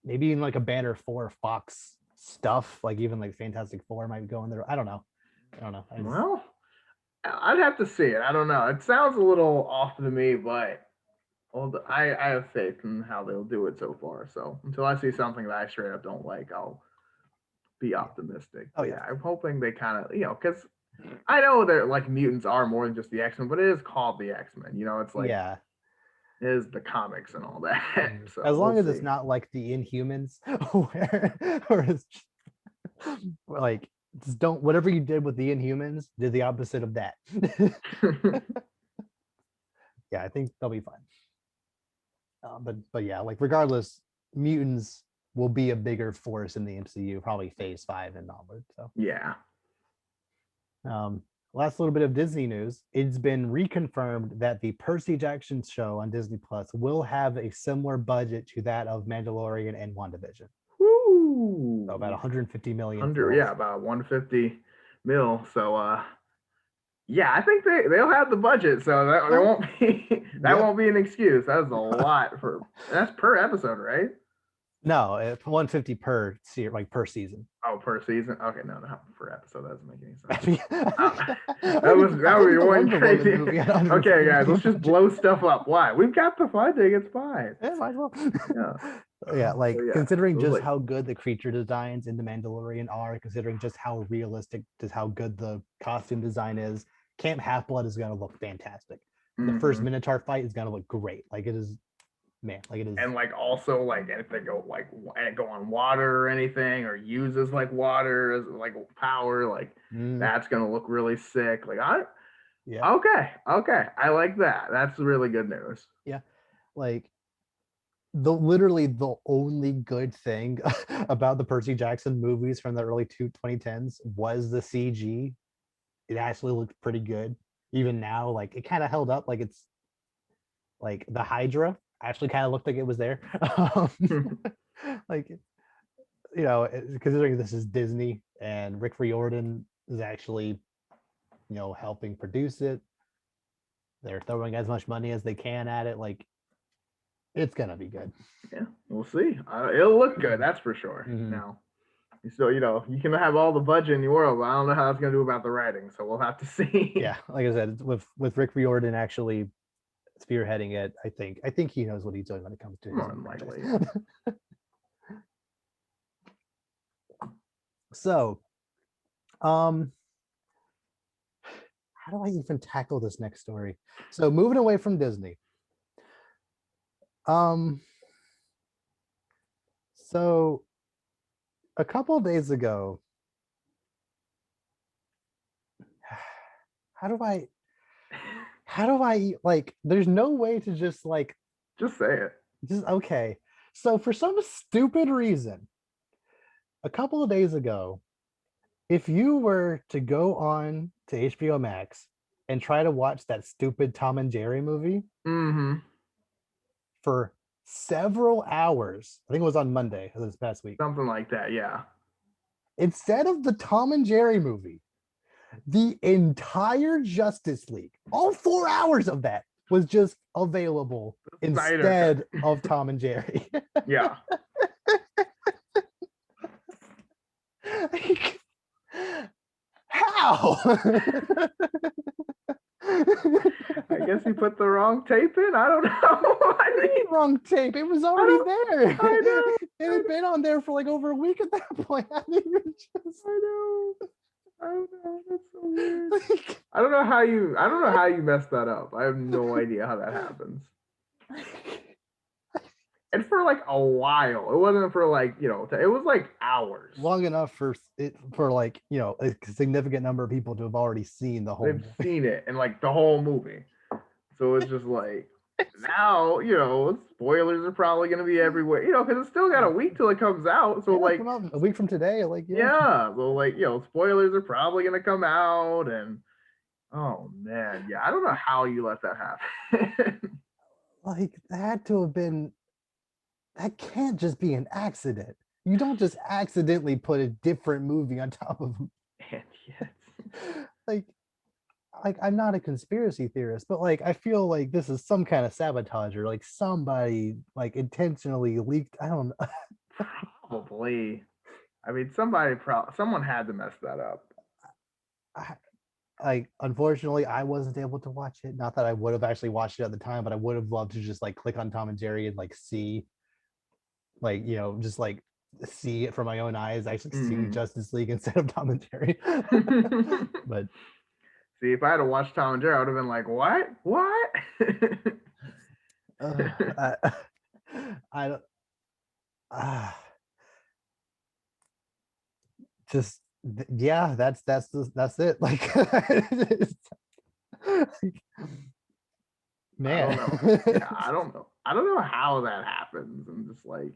maybe even like a banner for Fox stuff, like even like Fantastic Four might go in there. I don't know. Well, I'd have to see it. I don't know. It sounds a little off to me, but I have faith in how they'll do it so far. So until I see something that I straight up don't like, I'll be optimistic. Oh, Yeah, yeah. I'm hoping they kind of, because I know they're like mutants are more than just the X-Men, but it is called the X-Men. It's like Yeah. it is the comics and all that. So As long we'll as see. it's not like the Inhumans, where it's just, like, just don't, whatever you did with the Inhumans, did the opposite of that. Yeah, I think they'll be fine. But yeah, like regardless, mutants will be a bigger force in the MCU, probably phase 5 and onward. So Yeah. Last little bit of Disney news. It's been reconfirmed that the Percy Jackson show on Disney Plus will have a similar budget to that of Mandalorian and WandaVision. Woo! So about 150 million. 100, yeah, about 150 mil. So yeah, I think they'll have the budget, so there won't be won't be an excuse. That's a lot that's per episode, right? No, it's 150 per season. Oh, per season? Okay, no, per episode. That doesn't make any sense. That would be one crazy. Okay, guys, let's just blow stuff up. Why? We've got the funding. It's fine. Yeah, might as well. Yeah. Like So, yeah, considering just like, how good the creature designs in the Mandalorian are, considering just how realistic, just how good the costume design is, Camp Half-Blood is going to look fantastic. The first Minotaur fight is going to look great. Like it is, man, like it is. And like also like if they go on water or anything or uses like water as like power, like that's gonna look really sick. Like okay, I like that. That's really good news. Yeah, like literally the only good thing about the Percy Jackson movies from the early 2010s was the CG. It actually looked pretty good. Even now, like it kind of held up. Like it's like the Hydra actually kind of looked like it was there. Like, considering this is Disney and Rick Riordan is actually, helping produce it. They're throwing as much money as they can at it. Like, it's gonna be good. Yeah, we'll see. It'll look good, that's for sure. Now, so you can have all the budget in the world, but I don't know how it's gonna do about the writing. So we'll have to see. Yeah, like I said, with Rick Riordan actually spearheading it, I think he knows what he's doing when it comes to his own likely. So, how do I even tackle this next story? So moving away from Disney. So a couple of days ago, how do I like, there's no way to just say it. Okay. So for some stupid reason, a couple of days ago, if you were to go on to HBO Max and try to watch that stupid Tom and Jerry movie for several hours, I think it was on Monday of this past week. Something like that, yeah. Instead of the Tom and Jerry movie, the entire Justice League, all 4 hours of that was just available instead of Tom and Jerry. Yeah. How? I guess he put the wrong tape in. I don't know. Wrong tape. It was already there. I know. It had been on there for like over a week at that point. I know. That's so weird. I don't know how you messed that up. I have no idea how that happens. And for like a while, it wasn't for like, it was like hours. Long enough for like, a significant number of people to have already seen the whole movie. They've seen it and like the whole movie. So it's just like, now, spoilers are probably going to be everywhere, because it's still got a week till it comes out. So like a week from today, like, so like, spoilers are probably going to come out and, oh man, yeah, I don't know how you let that happen. Like, that can't just be an accident. You don't just accidentally put a different movie on top of them. And yes. Like I'm not a conspiracy theorist, but like I feel like this is some kind of sabotage, or like somebody like intentionally leaked. I don't know. Probably. I mean, someone had to mess that up. Unfortunately, I wasn't able to watch it. Not that I would have actually watched it at the time, but I would have loved to just like click on Tom and Jerry and like see, like, just like see it from my own eyes. I should see Mhm. Justice League instead of Tom and Jerry. But See, if I had to watch Tom and Jerry, I would have been like, what? What? I, I don't. Uh, just yeah, that's it. Like, I man. don't know. Yeah, I don't know. I don't know how that happens. I'm just like,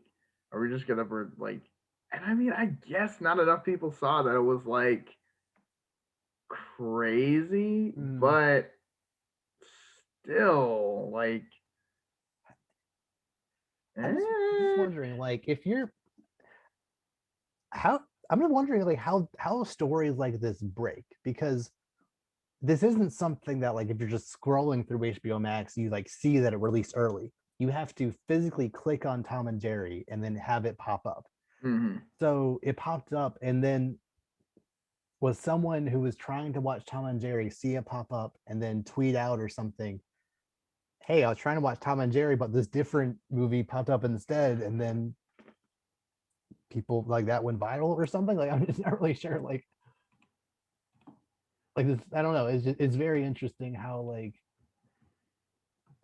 are we just gonna like? And I mean, I guess not enough people saw that it was like crazy, Mm, but still, like, I'm just eh. wondering, like, if you're how I'm just wondering, like, how stories like this break, because this isn't something that, like, if you're just scrolling through HBO Max, you like see that it released early. You have to physically click on Tom and Jerry and then have it pop up. Mm-hmm. So it popped up, and then was someone who was trying to watch Tom and Jerry see it pop up and then tweet out or something, hey, I was trying to watch Tom and Jerry, but this different movie popped up instead, and then people like that went viral or something. Like, I'm just not really sure. Like this, I don't know. It's very interesting how like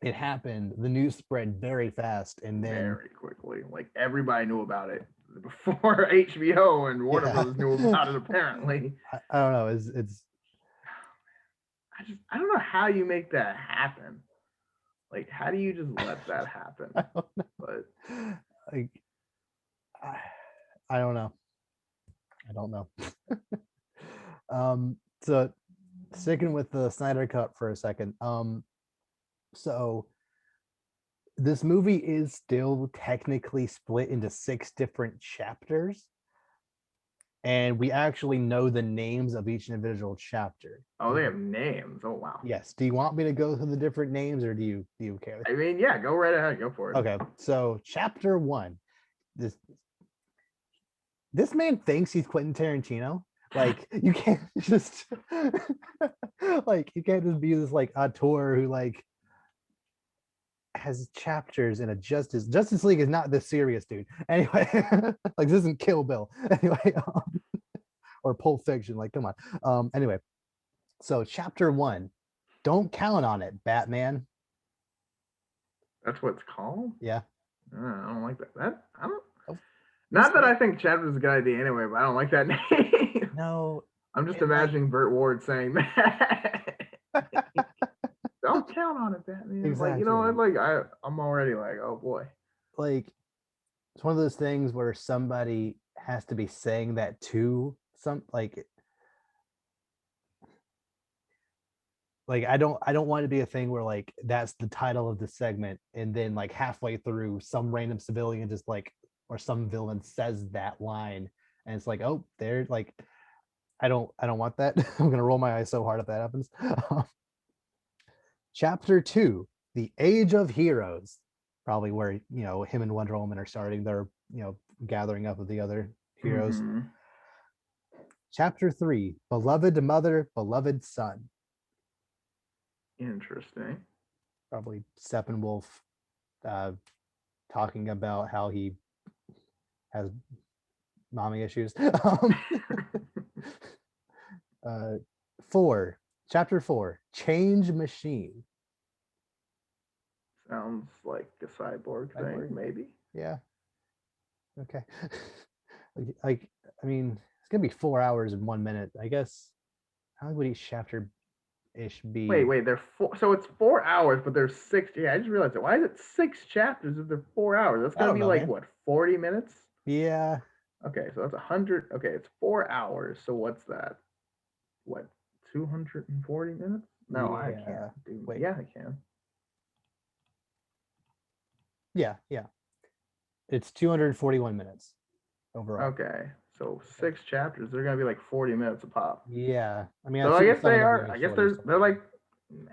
it happened. The news spread very fast, and then Very quickly. Like everybody knew about it before HBO and Warner yeah, Brothers knew about it. Apparently, I don't know. It's I don't know how you make that happen. Like, how do you just let that happen? I don't know. But Like I, I don't know. I don't know. So sticking with the Snyder Cut for a second. So this movie is still technically split into 6 different chapters, and we actually know the names of each individual chapter. oh, they have names. Oh wow. Yes. Do you want me to go through the different names, or do you care? I mean, yeah, go right ahead. Go for it. Okay. So chapter 1. This man thinks he's Quentin Tarantino. Like, you can't just like, you can't just be this like auteur who like has chapters in a Justice League is not this serious, dude. Anyway, like, this isn't Kill Bill. Anyway, or Pulp Fiction. Like, come on. Anyway, so chapter 1, don't count on it, Batman. That's what it's called. Yeah. I don't like that. I don't. Oh, Not that I think chapter is a good idea anyway, but I don't like that name. no. I'm just Like, imagining Burt Ward saying that. Don't count on it, Batman. Like, you know, exactly. like I'm already like, oh boy. Like, it's one of those things where somebody has to be saying that to some, like I don't want it to be a thing where like that's the title of the segment, and then like halfway through some random civilian just like, or some villain says that line, and it's like, oh, they're like, I don't want that. I'm gonna roll my eyes so hard if that happens. Chapter 2, the Age of Heroes, probably where him and Wonder Woman are starting their gathering up of the other heroes. Mm-hmm. Chapter 3, beloved mother, beloved son. Interesting. Probably Steppenwolf talking about how he has mommy issues. 4, chapter 4, change machine. Sounds like a cyborg thing, maybe. Yeah. Okay. like, I mean, it's gonna be 4 hours and 1 minute, I guess. How long would each chapter ish be? Wait, they're four. So it's 4 hours, but there's six. Yeah, I just realized it. Why is it 6 chapters if they're 4 hours? That's I gonna don't be know, like man. what, 40 minutes? Yeah. Okay, so that's 100. Okay, it's 4 hours. So what's that? What, 240 minutes? No, I can't Yeah. do. Wait. Yeah, I can. Yeah. It's 241 minutes overall. Okay, so 6 chapters. They're gonna be like 40 minutes a pop. Yeah. I mean, I So I assume guess some of they them are are. gonna I be guess shorter. they're like.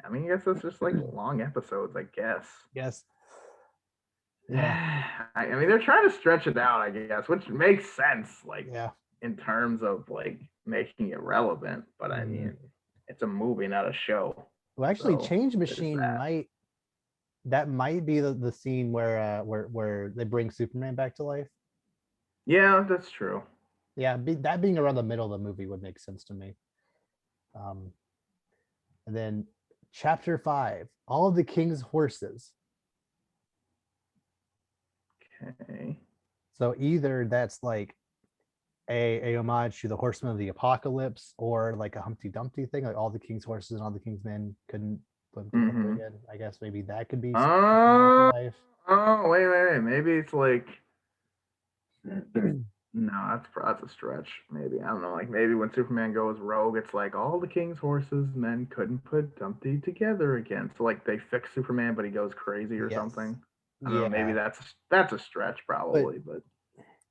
I mean, I guess that's just like long episodes. I guess. Yes. Yeah. I mean, they're trying to stretch it out, I guess, which makes sense, like Yeah. in terms of like making it relevant. But I mean, it's a movie, not a show. Well, actually, So change there's machine that. might be the scene where they bring Superman back to life. Yeah, that's true. Yeah, that being around the middle of the movie would make sense to me. Um, and then chapter 5, all of the king's horses. Okay. So either that's like a homage to the Horsemen of the Apocalypse, or like a Humpty Dumpty thing, like all the king's horses and all the king's men couldn't live together Mm-hmm. again. I guess maybe that could be come back to Oh, life. wait. Maybe it's like no, that's a stretch. Maybe I don't know. Like maybe when Superman goes rogue, it's like all the king's horses men couldn't put Dumpty together again. So like they fix Superman, but he goes crazy or Yes. something. I don't know. Maybe Yeah. that's a stretch But probably. But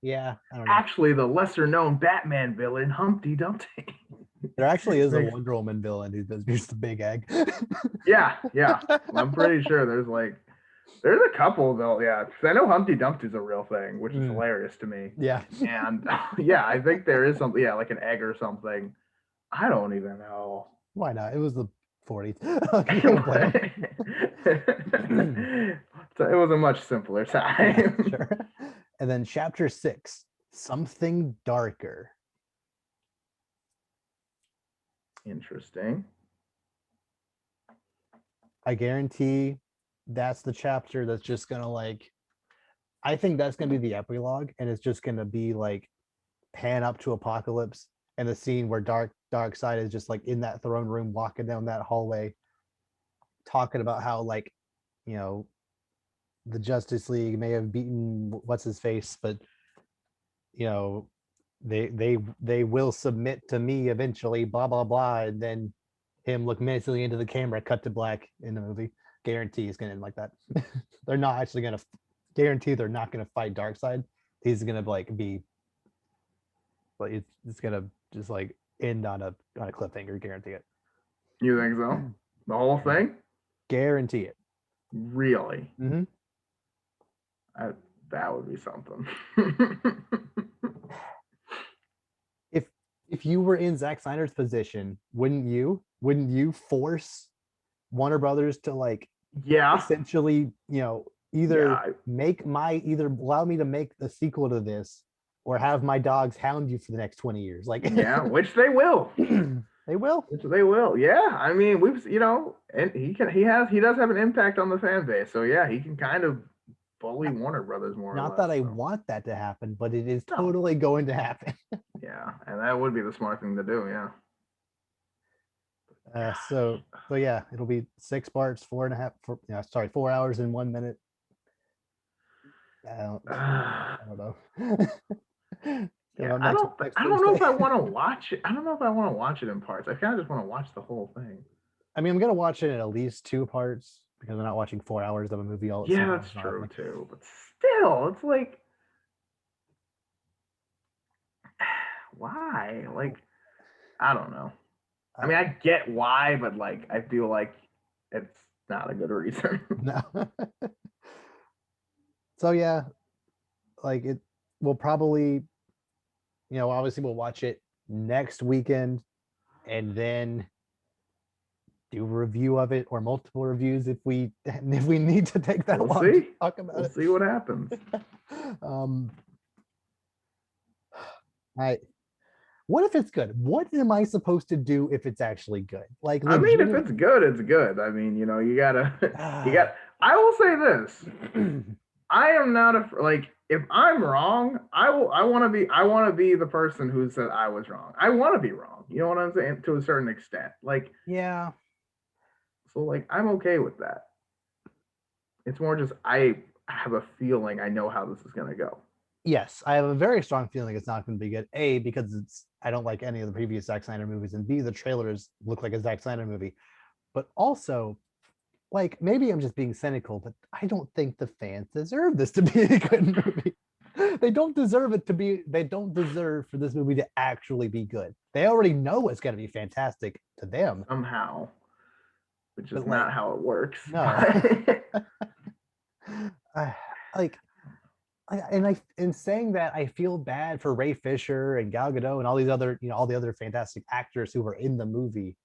yeah, I don't know. actually, the lesser known Batman villain Humpty Dumpty. There actually is a Makes, Wonder Woman villain who does use the big egg. yeah. I'm pretty sure there's a couple though, yeah. Because I know Humpty Dumpty's a real thing, which is Mm, hilarious to me. yeah. And yeah, I think there is something, yeah, like an egg or something. I don't even know. Why not? It was the 40s. So it was a much simpler Yeah, time. sure. And then chapter 6, something darker. Interesting. I guarantee that's the chapter that's just gonna like, I think that's gonna be the epilogue, and it's just gonna be like pan up to Apocalypse and the scene where Darkseid is just like in that throne room walking down that hallway talking about how, like, you know, the Justice League may have beaten what's his face, but you know, they will submit to me eventually, blah blah blah, and then him look menacingly into the camera, cut to black in the movie. Guarantee is gonna end like that. They're not actually gonna guarantee they're not gonna fight Darkseid. He's gonna like be like it's gonna just like end on a cliffhanger, guarantee it. You think so? The whole thing? Guarantee it. Really? Mm-hmm. I, that would be something. if if you were in Zack Snyder's position, wouldn't you force Warner Brothers to like Yeah. essentially, either Yeah. either allow me to make the sequel to this, or have my dogs hound you for the next 20 years, like Yeah. Which they will. they will. Which they will. Yeah. I mean, and he does have an impact on the fan base. So yeah, he can kind of bully Warner Brothers more or Not less. that I So want that to happen, but it is no. totally going to happen. Yeah. And that would be the smart thing to do. Yeah. So yeah, it'll be 6 parts, 4 hours and 1 minute. I don't know. Yeah, Next I don't know if I Thursday. want to watch it. I don't know if I want to watch it in parts. I kind of just want to watch the whole thing. I mean, I'm gonna watch it in at least 2 parts because I'm not watching 4 hours of a movie all at Yeah, once. that's true too. But still, it's like, why? Like, I don't know. I mean, I get why, but like, I feel like it's not a good reason. No. So yeah, like it will probably, obviously we'll watch it next weekend and then do a review of it, or multiple reviews if we need to take that long to talk about We'll it. see what happens. What if it's good? What am I supposed to do if it's actually good? Like, I mean, if it's good, it's good. I mean, you gotta, I will say this. I am not like, if I'm wrong, I want to be the person who said I was wrong. I want to be wrong. You know what I'm saying? To a certain extent. Like, yeah. So like, I'm okay with that. It's more just, I have a feeling I know how this is going to go. Yes, I have a very strong feeling it's not going to be good. A, because I don't like any of the previous Zack Snyder movies, and B, the trailers look like a Zack Snyder movie. But also, like, maybe I'm just being cynical, but I don't think the fans deserve this to be a good movie. They don't deserve it to be. They don't deserve for this movie to actually be good. They already know it's going to be fantastic to them somehow, which is but not how it works. No. In saying that, I feel bad for Ray Fisher and Gal Gadot and all these other, all the other fantastic actors who were in the movie.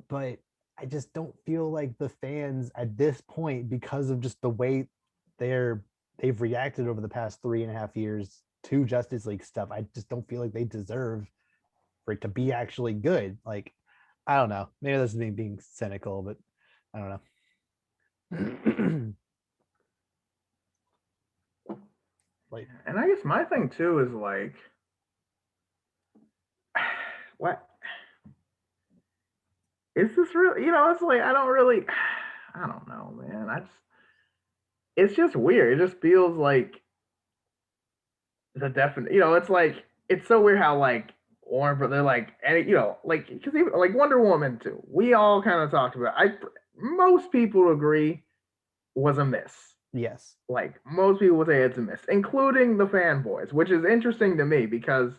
But I just don't feel like the fans at this point, because of just the way they've reacted over the past 3.5 years, two Justice League stuff, I just don't feel like they deserve for it to be actually good. Like, I don't know. Maybe that's me being cynical, but I don't know. Like, And I guess my thing too is like, what is this real? You know, it's like I don't really, I don't know, man. It's just weird. It just feels like the definite. You know, it's like it's so weird how like Warner Bros. They're like, and you know, like because even like Wonder Woman too. We all kind of talked about. Most people agree was a miss. yes. Like most people would say it's a miss, including the fanboys, which is interesting to me because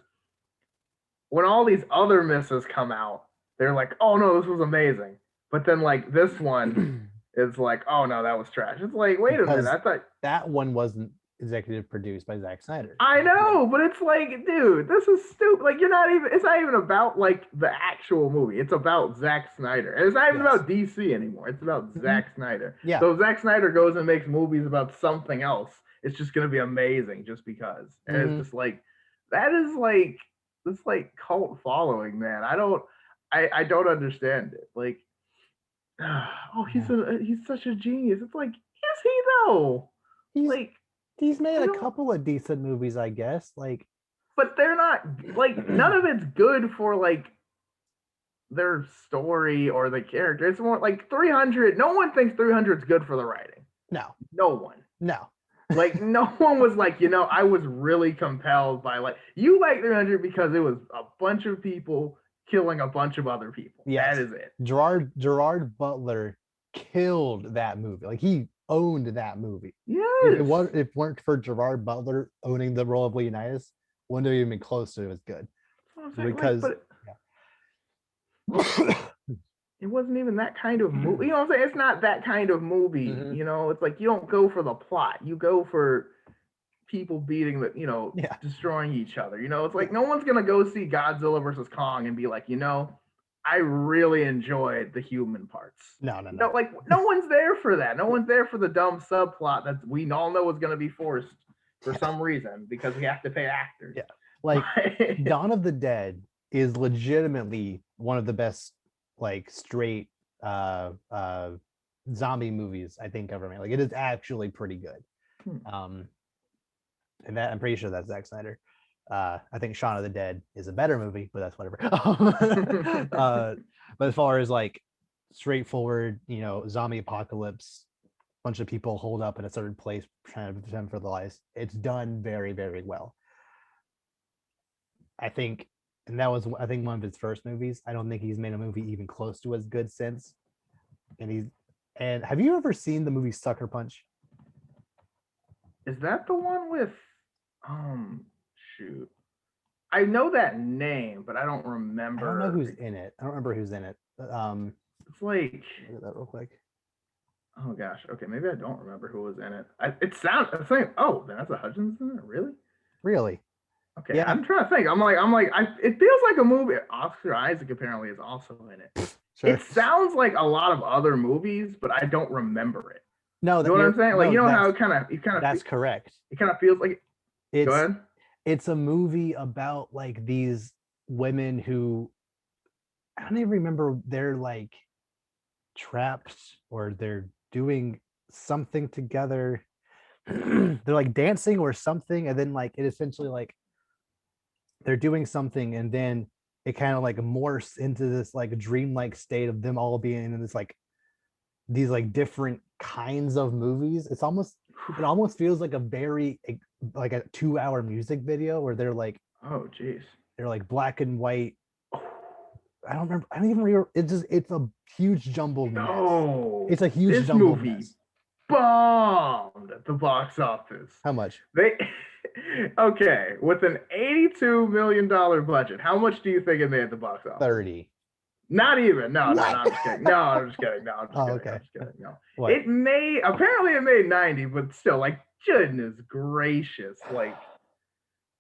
when all these other misses come out, they're like, "Oh no, this was amazing," but then like this one is like, "Oh no, that was trash." It's like, wait a minute, Because I thought that one wasn't executive produced by Zack Snyder. I know, but it's like, dude, this is stupid. Like, you're not even. It's not even about like the actual movie. It's about Zack Snyder, and it's not even Yes. about DC anymore. It's about Zack Snyder. Yeah. So if Zack Snyder goes and makes movies about something else, it's just gonna be amazing, just because. And it's just like that is like this like cult following, man. I don't understand it. Like, oh, he's such a genius. It's like, is he though? He's Like, he's made I a don't- couple of decent movies, I guess. Like, but they're not like none of it's good for like their story or the character. It's more like 300. No one thinks 300 is good for the writing. no, No one. no. Like no one was like, you know, I was really compelled by like you like 300 because it was a bunch of people killing a bunch of other people. Yes. That is it. Gerard Butler killed that movie. Like, he owned that movie. Yes. If it weren't for Gerard Butler owning the role of Leonidas, wouldn't have even been close to it was good. Because like, it wasn't even that kind of movie. You know what I'm saying? It's not that kind of movie. You know, it's like you don't go for the plot. You go for people beating the, you know, destroying each other. You know, it's like no one's gonna go see Godzilla versus Kong and be like, you know, I really enjoyed the human parts. No. Like no one's there for that. No one's there for the dumb subplot that we all know is gonna be forced for some reason because we have to pay actors. Yeah. Like, Dawn of the Dead is legitimately one of the best like straight zombie movies I think ever made. Like, it is actually pretty good. And that I'm pretty sure that's Zack Snyder. I think Shaun of the Dead is a better movie, but that's whatever. But as far as like straightforward, you know, zombie apocalypse, bunch of people hold up in a certain place trying to defend for their lives, it's done very, very well. I think, and that was, I think, one of his first movies. I don't think he's made a movie even close to as good since. And have you ever seen the movie Sucker Punch? Is that the one with shoot. I know that name, but I don't remember. I don't know who's in it. I don't remember who's in it. It's like, look at that real quick. Oh gosh. Okay, maybe I don't remember who was in it. It sounds. I'm saying, oh, Vanessa Hudgens in it. Really? Really? Okay. Yeah. I'm trying to think. I'm like. It feels like a movie. Oscar Isaac apparently is also in it. Sure. It sounds like a lot of other movies, but I don't remember it. No, you know what I'm saying? Like, you know how it kind of. That's correct. It kind of feels like. Go ahead. It's a movie about like these women who, I don't even remember, they're like trapped or they're doing something together. They're like dancing or something, and then like it essentially like they're doing something, and then it kind of like morphs into this like dreamlike state of them all being in this like these like different kinds of movies. It almost feels like a very like a 2-hour music video where they're like, oh geez, they're like black and white. I don't remember. I don't even remember. It's a huge jumbled mess. Oh, it's a huge jumbled movie mess. Bombed at the box office. How much? Okay, with an $82 million budget, how much do you think it made at the box office? 30. Not even. No, I'm just kidding. No, I'm just kidding. No, I'm just kidding. Okay. I'm just kidding. No. What? Apparently it made 90, but still, like, goodness gracious. Like,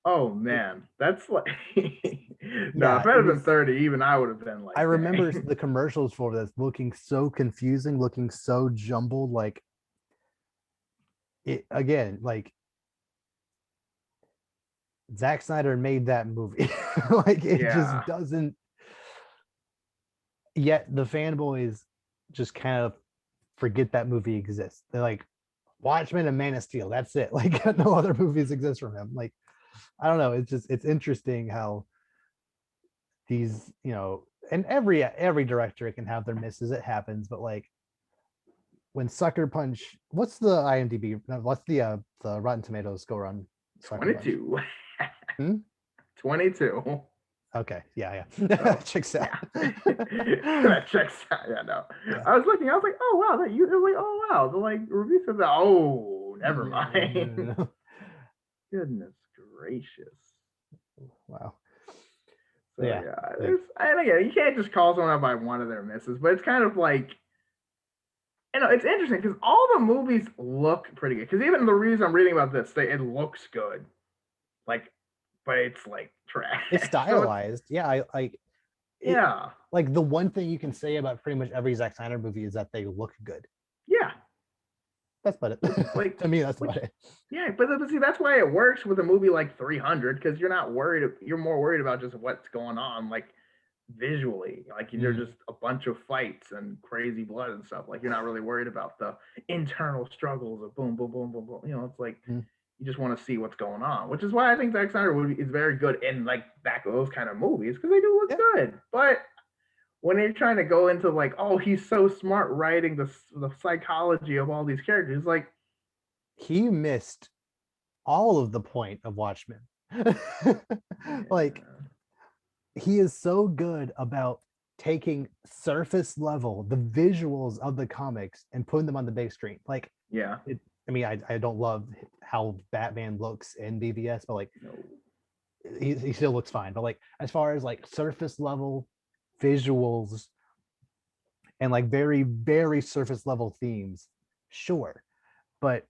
oh man, that's like no, if it had been 30, even I would have been like, I remember the commercials for this looking so confusing, looking so jumbled, like it again, like Zack Snyder made that movie. Like it just Yeah. doesn't. Yet the fanboys just kind of forget that movie exists. They're like, Watchmen and Man of Steel. That's it. Like no other movies exist from him. Like I don't know. It's interesting how these, and every director can have their misses. It happens, but like when Sucker Punch, what's the IMDb? What's the Rotten Tomatoes score on Sucker Punch? 22. Hmm? 22. Okay, yeah. So, Checks out. yeah. That checks out. Yeah, no. Yeah. I was looking, I was like, oh wow, that you like, oh wow. The like review says that. Oh, never mind. No. Goodness gracious. Wow. So Yeah. yeah, Like, and again, you can't just call someone out by one of their misses, but it's kind of like, it's interesting because all the movies look pretty good. Because even the reason I'm reading about this, it looks good, like, but it's like trash. it's stylized. Yeah, I like it. Yeah, Like the one thing you can say about pretty much every Zack Snyder movie is that they look good. yeah. That's about it. Like To me, that's about it. Yeah, but see, that's why it works with a movie like 300 because you're not worried. You're more worried about just what's going on, like visually. Like they're just a bunch of fights and crazy blood and stuff. Like you're not really worried about the internal struggles of boom, boom, boom, boom, boom. It's like you just want to see what's going on, which is why I think Zack Snyder is very good in like those kind of movies because they do look good. But when you're trying to go into like, oh, he's so smart writing the psychology of all these characters, like he missed all of the point of Watchmen. Like he is so good about taking surface level the visuals of the comics and putting them on the big screen. Like I mean, I don't love how Batman looks in BVS, but like he still looks fine. But like as far as like surface level visuals and like very, very surface level themes, sure. But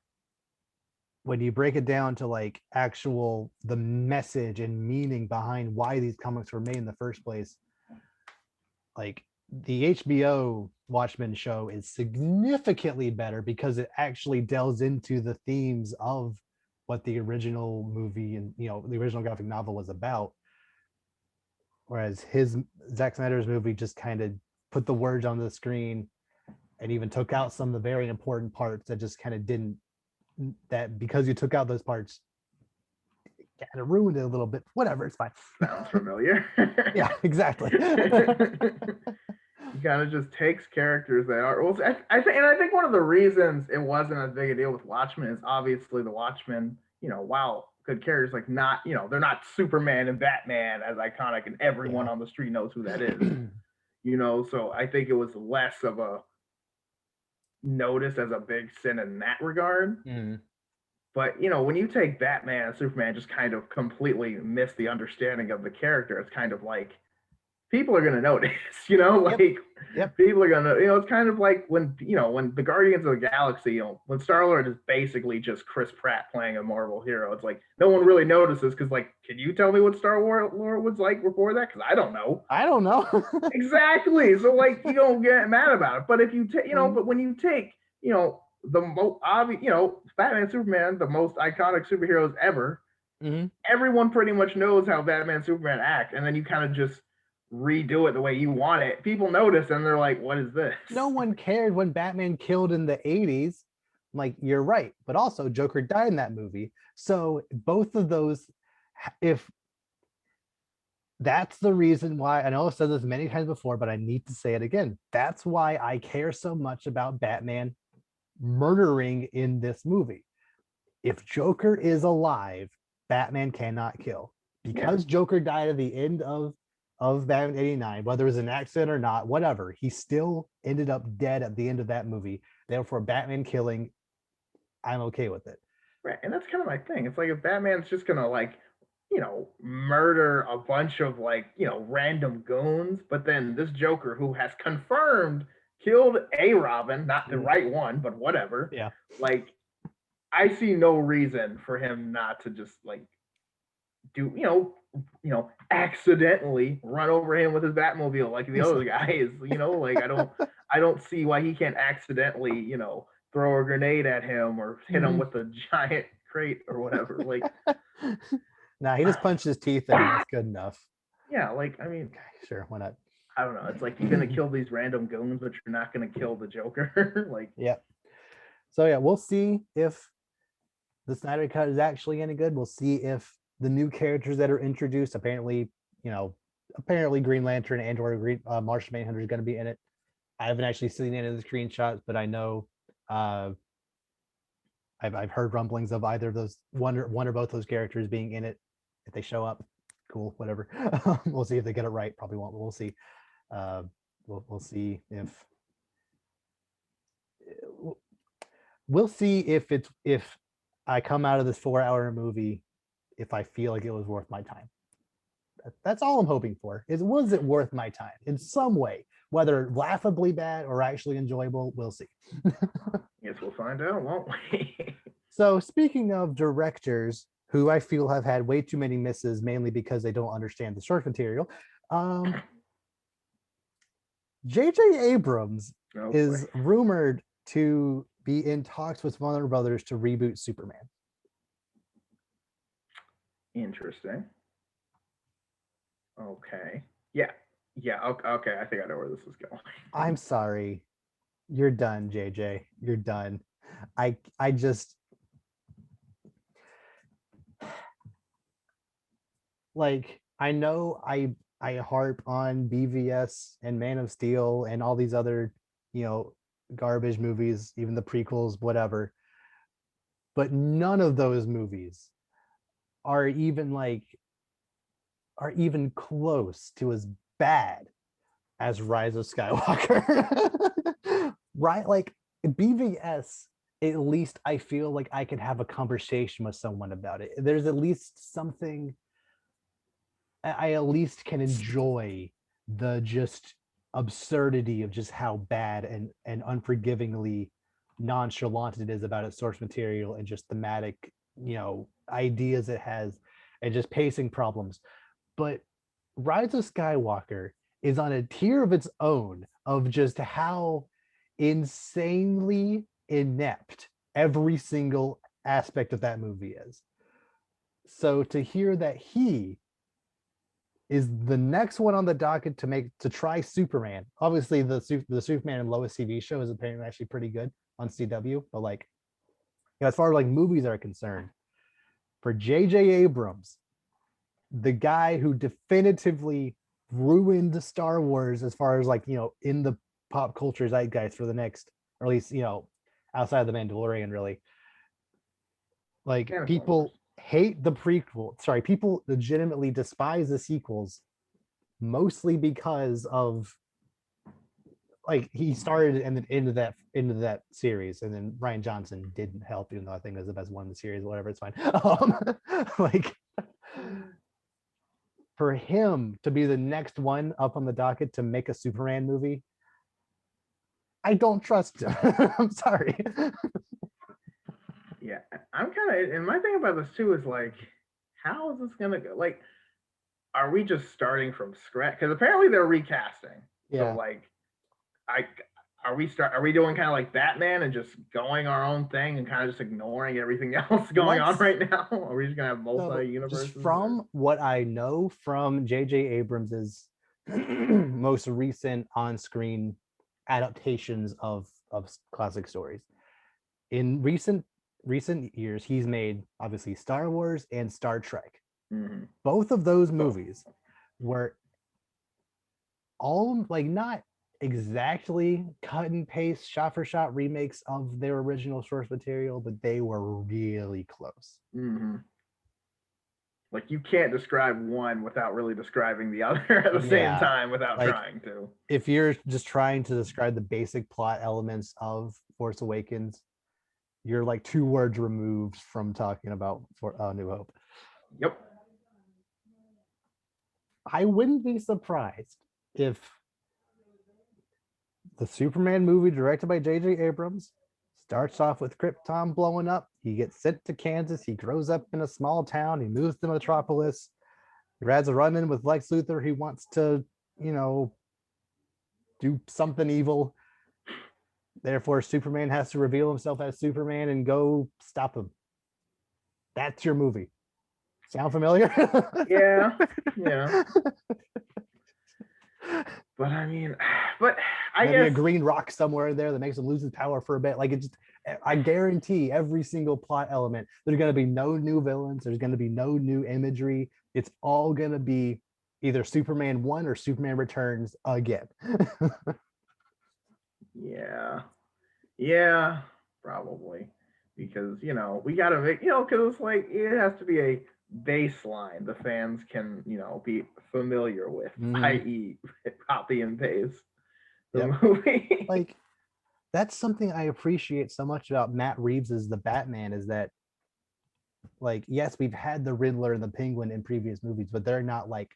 when you break it down to like actual the message and meaning behind why these comics were made in the first place, like the HBO Watchmen show is significantly better because it actually delves into the themes of what the original movie and the original graphic novel was about. Whereas Zack Snyder's movie just kind of put the words on the screen and even took out some of the very important parts that just kind of didn't, that because you took out those parts, kind of ruined it a little bit. Whatever, it's fine. Sounds familiar. Yeah, exactly. He kind of just takes characters that are. Well, I think one of the reasons it wasn't as big a deal with Watchmen is obviously the Watchmen. Wow, good characters like not. They're not Superman and Batman as iconic, and everyone on the street knows who that is. So I think it was less of a notice as a big sin in that regard. But when you take Batman and Superman, just kind of completely miss the understanding of the character. It's kind of like people are gonna notice, people are gonna, it's kind of like when the Guardians of the Galaxy, when Star-Lord is basically just Chris Pratt playing a Marvel hero. It's like no one really notices because, like, can you tell me what Star-Lord was like before that? Because I don't know. Exactly. So like you don't get mad about it. But if you take, but when you take, the most obvious, Batman and Superman, the most iconic superheroes ever, everyone pretty much knows how Batman and Superman act, and then you kind of just redo it the way you want it. People notice and they're like, what is this? No one cared when Batman killed in the 80s. Like, you're right, but also Joker died in that movie. So both of those, if that's the reason why, I know I've said this many times before, but I need to say it again. That's why I care so much about Batman murdering in this movie. If Joker is alive, Batman cannot kill. Because Joker died at the end of Batman 89, whether it was an accident or not, whatever, he still ended up dead at the end of that movie. Therefore, Batman killing, I'm okay with it. Right. And that's kind of my thing. It's like if Batman's just gonna like, murder a bunch of like, random goons, but then this Joker who has confirmed killed a Robin, not the right one, but whatever. Yeah. Like, I see no reason for him not to just like do, accidentally run over him with his Batmobile like the other guys. Like I don't see why he can't accidentally, throw a grenade at him or hit him with a giant crate or whatever. Like Nah, he just punched his teeth in. That's good enough. Yeah, like I mean, Okay, sure, why not? I don't know. It's like you're gonna kill these random goons, but you're not gonna kill the Joker. Like, Yeah. So yeah, we'll see if the Snyder Cut is actually any good. We'll see if the new characters that are introduced, apparently, apparently Green Lantern and or Green Martian Manhunter is going to be in it. I haven't actually seen any of the screenshots, but I know I've heard rumblings of either of those one or both those characters being in it. If they show up, cool, whatever. We'll see if they get it right. Probably won't, but we'll see. We'll see if we'll see if I come out of this 4-hour movie if I feel like it was worth my time. That's all I'm hoping for. Was it worth my time in some way, whether laughably bad or actually enjoyable? We'll see. Guess we'll find out, won't we? So speaking of directors who I feel have had way too many misses, mainly because they don't understand the source material, J.J. Abrams is rumored to be in talks with Warner Brothers to reboot Superman. Interesting. Okay. Yeah. Okay. I think I know where this is going. I'm sorry. You're done, JJ. You're done. I just like I know I harp on BVS and Man of Steel and all these other, garbage movies, even the prequels, whatever. But none of those movies are even close to as bad as Rise of Skywalker. Right? Like BVS, at least I feel like I could have a conversation with someone about it. There's at least something I at least can enjoy the just absurdity of just how bad and unforgivingly nonchalant it is about its source material and just thematic, ideas it has and just pacing problems. But Rise of Skywalker is on a tier of its own of just how insanely inept every single aspect of that movie is. So to hear that he is the next one on the docket to try Superman. Obviously, the Superman and Lois TV show is apparently actually pretty good on CW, but as far as movies are concerned, for J.J. Abrams, the guy who definitively ruined Star Wars as far as in the pop culture zeitgeist for the next, or at least outside of the Mandalorian, really. People hate the prequel. Sorry, people legitimately despise the sequels, mostly because of he started and then into that series, and then Ryan Johnson didn't help, even though I think it was the best one in the series. Whatever, it's fine. For him to be the next one up on the docket to make a Superman movie, I don't trust him. I'm sorry. Yeah, I'm kind of, and my thing about this too is how is this gonna go? Are we just starting from scratch? Because apparently they're recasting. Yeah. So are we doing kind of like Batman and just going our own thing and kind of just ignoring everything else going on right now? Are we just gonna have multi-universes? From what I know from J.J. Abrams's most recent on-screen adaptations of classic stories, in recent years, he's made obviously Star Wars and Star Trek. Mm-hmm. Both of those movies were all not exactly cut and paste, shot for shot remakes of their original source material, but they were really close. Mm-hmm. You can't describe one without really describing the other at the same time without trying to. If you're just trying to describe the basic plot elements of Force Awakens, you're 2 words removed from talking about New Hope. Yep. I wouldn't be surprised if the Superman movie directed by J.J. Abrams starts off with Krypton blowing up. He gets sent to Kansas. He grows up in a small town. He moves to Metropolis. He has a run-in with Lex Luthor. He wants to, do something evil. Therefore, Superman has to reveal himself as Superman and go stop him. That's your movie. Sound familiar? Yeah, yeah. But I mean, but I Maybe a guess green rock somewhere in there that makes him lose his power for a bit. Like it just, I guarantee every single plot element, there's going to be no new villains. There's going to be no new imagery. It's all going to be either Superman 1 or Superman Returns again. yeah, yeah, probably because we gotta make because it's like it has to be a baseline the fans can be familiar with, Mhm. i.e., copy and paste the Yep. movie. Like that's something I appreciate so much about Matt Reeves as the Batman is that, like, yes, we've had the Riddler and the Penguin in previous movies, but they're not like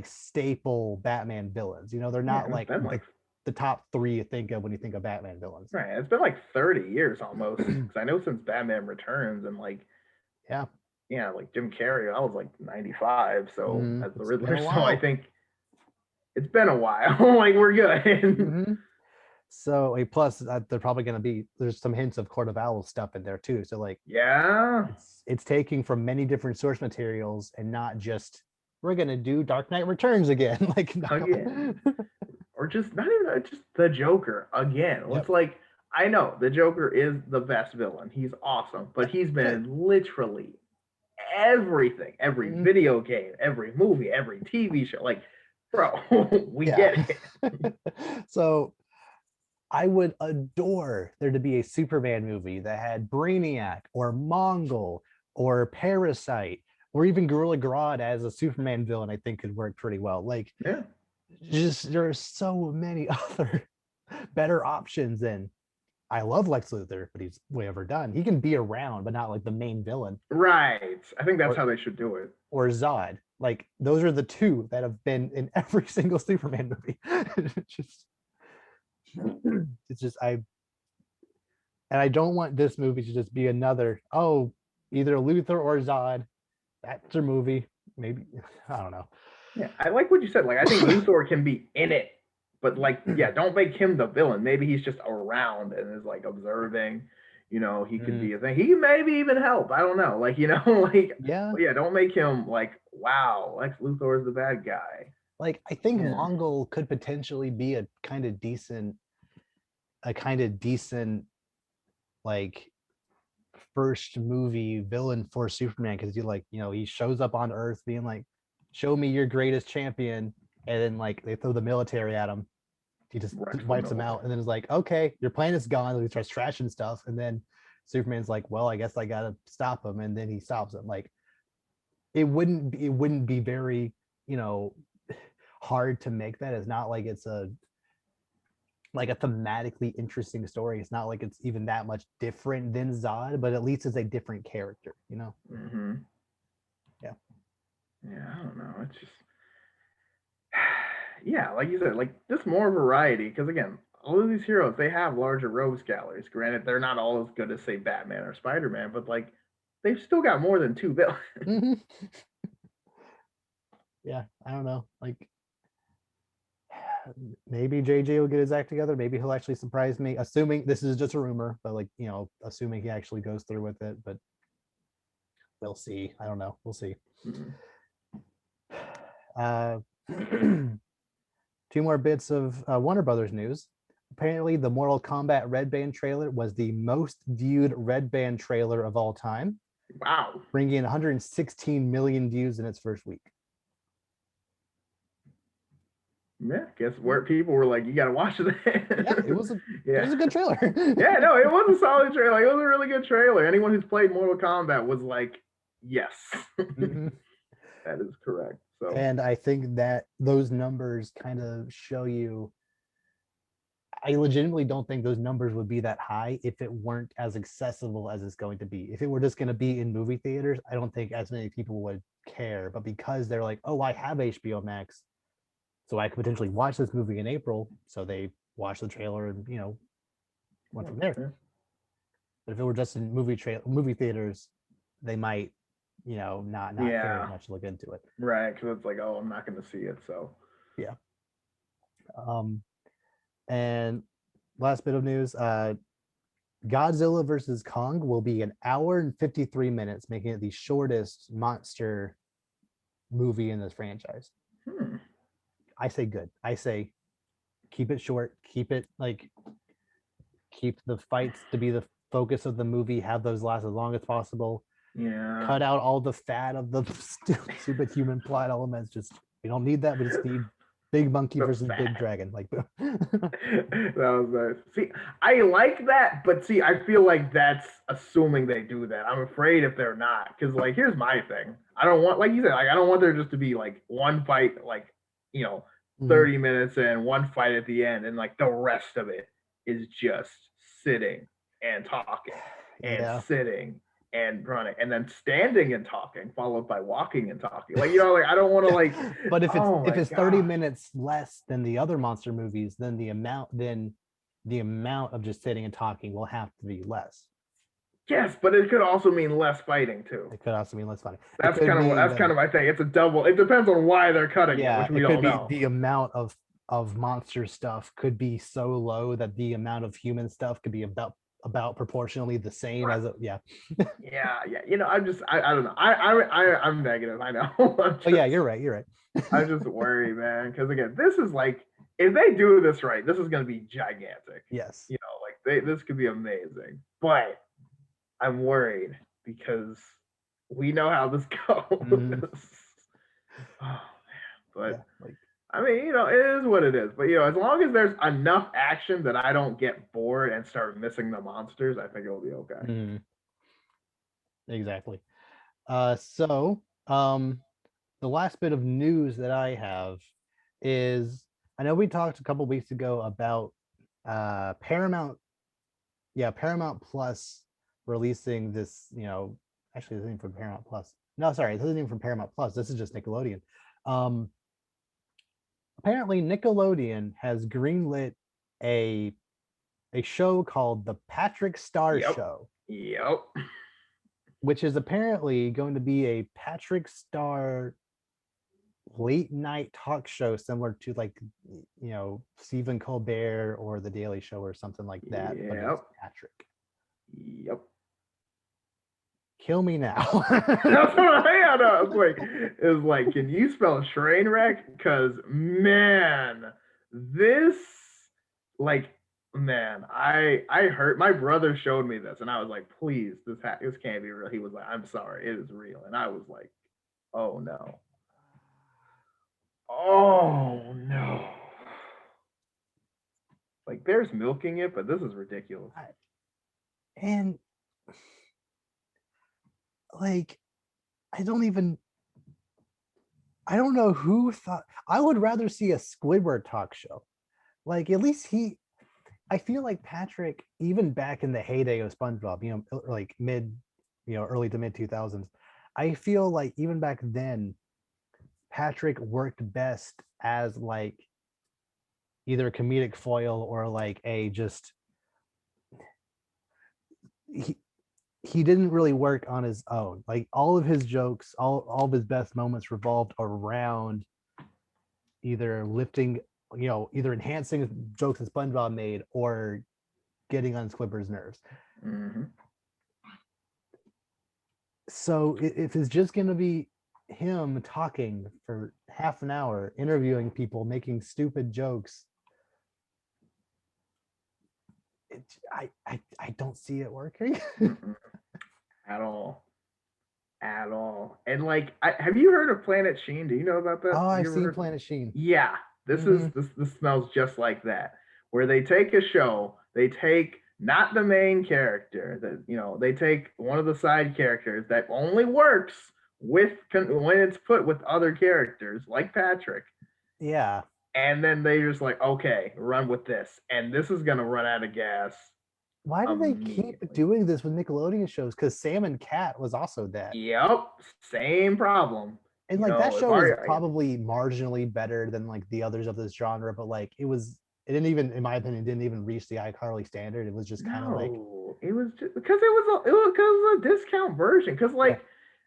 staple Batman villains. They're Yeah, not it's like been like the top three you think of when you think of Batman villains. right. It's been like 30 years almost because I know since Batman Returns and like Yeah. yeah, like Jim Carrey, I was like 95, so as the It's been Riddler, a so I while. think it's been a while. Like we're good. hmm So, plus they're probably going to there's some hints of Court of Owls stuff in there too. So, like, Yeah. it's taking from many different source materials and not just we're going to do Dark Knight Returns again. Like, no. Again. Or just not even just the Joker again. Yep. It's like I know the Joker is the best villain. He's awesome, but he's been Sure. in literally everything, every Mhm. video game, every movie, every TV show. Like, bro, we Yeah. get it. So, I would adore there to be a Superman movie that had Brainiac or Mongol or Parasite or even Gorilla Grodd as a Superman villain. I think could work pretty well. Like, Yeah. just there are so many other better options. And I love Lex Luthor, but he's way overdone. He can be around, but not like the main villain. Right. I think that's Or how they should do it. or Zod. Like those are the two that have been in every single Superman movie. just it's just I don't want this movie to just be another, either Luther or Zod. That's their movie. Maybe I don't know. Yeah, I like what you said. Like, I think Luthor can be in it, but like, yeah, don't make him the villain. Maybe he's just around and is like observing. He could Mm, be a thing. He maybe even help. I don't know. Like, like, yeah, but yeah, don't make him like, wow, Lex Luthor is the bad guy. like I think Yeah, Mongol could potentially be a kind of decent like first movie villain for Superman because he shows up on Earth being like, "Show me your greatest champion," and then like they throw the military at him. He just Rex the wipes him out, and then it's like, "Okay, your planet's gone." And he starts trashing stuff, and then Superman's like, "Well, I guess I gotta stop him," and then he stops him. Like it wouldn't be very you know hard to make that. It's not like it's a thematically interesting story. It's not like it's even that much different than Zod, but at least it's a different character. Mm-hmm. Yeah. Yeah, I don't know. It's just yeah, like you said, like just more variety. Because again, all of these heroes they have larger rogues galleries. Granted, they're not all as good as say Batman or Spider Man, but like they've still got more than two villains. hmm Yeah, I don't know. Like maybe JJ will get his act together. Maybe he'll actually surprise me. Assuming this is just a rumor, but assuming he actually goes through with it. But we'll see. I don't know. We'll see. Mm-hmm. Uh, two more bits of Warner Brothers news. Apparently, the Mortal Kombat Red Band trailer was the most viewed Red Band trailer of all time, Wow. bringing in 116 million views in its first week. Yeah, guess where people were like, you gotta watch that. Yeah, it was a Yeah. good trailer. Yeah, no, it was a solid trailer. Like, it was a really good trailer. Anyone who's played Mortal Kombat was like, yes. Mhm. That is correct. So And I think that those numbers kind of show you. I legitimately don't think those numbers would be that high if it weren't as accessible as it's going to be. If it were just going to be in movie theaters, I don't think as many people would care. But because they're like, oh, I have HBO Max, so I could potentially watch this movie in April. So they watched the trailer and went from there. yeah. But if it were just in movie theaters, they might not care as Yeah. much to look into it. Right, because it's like, oh, I'm not going to see it. So Yeah. And last bit of news, Godzilla versus Kong will be an hour and 53 minutes, making it the shortest monster movie in this franchise. Hmm. I say good. I say keep it short, keep the fights to be the focus of the movie, have those last as long as possible. Yeah. Cut out all the fat of the stupid human plot elements. Just we don't need that. We just need big monkey versus big dragon. Like that was nice. See, I like that, but see, I feel like that's assuming they do that. I'm afraid if they're not, because like here's my thing. I don't want, like you said, like I don't want there just to be like one fight, like 30 minutes and one fight at the end, and like the rest of it is just sitting and talking and sitting and running and then standing and talking, followed by walking and talking. Like like I don't want to like. But if it's 30 minutes less than the other monster movies, then the amount of just sitting and talking will have to be less. Yes, but it could also mean less fighting too. It could also mean less fighting. That's kind of my thing. It's a double. It depends on why they're cutting it, which we don't know. The amount of monster stuff could be so low that the amount of human stuff could be about proportionally the same as yeah. I'm just I don't know. I'm negative. I know. You're right. I'm just worried, man, because again, this is like, if they do this right, this is going to be gigantic. Yes. This could be amazing, but I'm worried because we know how this goes. Oh man, but I mean, it is what it is. But as long as there's enough action that I don't get bored and start missing the monsters, I think it'll be okay. Exactly. So the last bit of news that I have is, I know we talked a couple weeks ago about Paramount Plus releasing this, actually this isn't from Paramount Plus. No, sorry, this isn't even from Paramount Plus. This is just Nickelodeon. Apparently Nickelodeon has greenlit a show called The Patrick Star Show. Yep. Which is apparently going to be a Patrick Star late night talk show similar to like Stephen Colbert or The Daily Show or something like that. But it's Patrick. Yep. Kill me now. That's what I had. It's like, can you spell train wreck? Because man, this I heard, my brother showed me this and I was like, please, this can't be real. He was like, I'm sorry, it is real. And I was like, oh no. Like there's milking it, but this is ridiculous. And like, I don't know who thought. I would rather see a Squidward talk show. Like at least I feel like Patrick, even back in the heyday of SpongeBob, like early to mid 2000s, I feel like even back then, Patrick worked best as like either a comedic foil or like he didn't really work on his own. Like all of his jokes, all of his best moments revolved around either either enhancing jokes that SpongeBob made or getting on Squidward's nerves. Mm-hmm. So if it's just going to be him talking for half an hour, interviewing people, making stupid jokes, I don't see it working. At all. And like, have you heard of Planet Sheen? Do you know about that? Oh, I've seen Planet Sheen. Yeah, this smells just like that, where they take a show, they take not the main character, that they take one of the side characters that only works when it's put with other characters like Patrick. Yeah. And then they just like, okay, run with this, and this is gonna run out of gas. Why do they keep doing this with Nickelodeon shows? Because Sam and Cat was also that. Yep, same problem. And like that show is probably marginally better than like the others of this genre, but like it didn't even, in my opinion, didn't even reach the iCarly standard. It was just kind of like, it was just because it was a discount version. Because like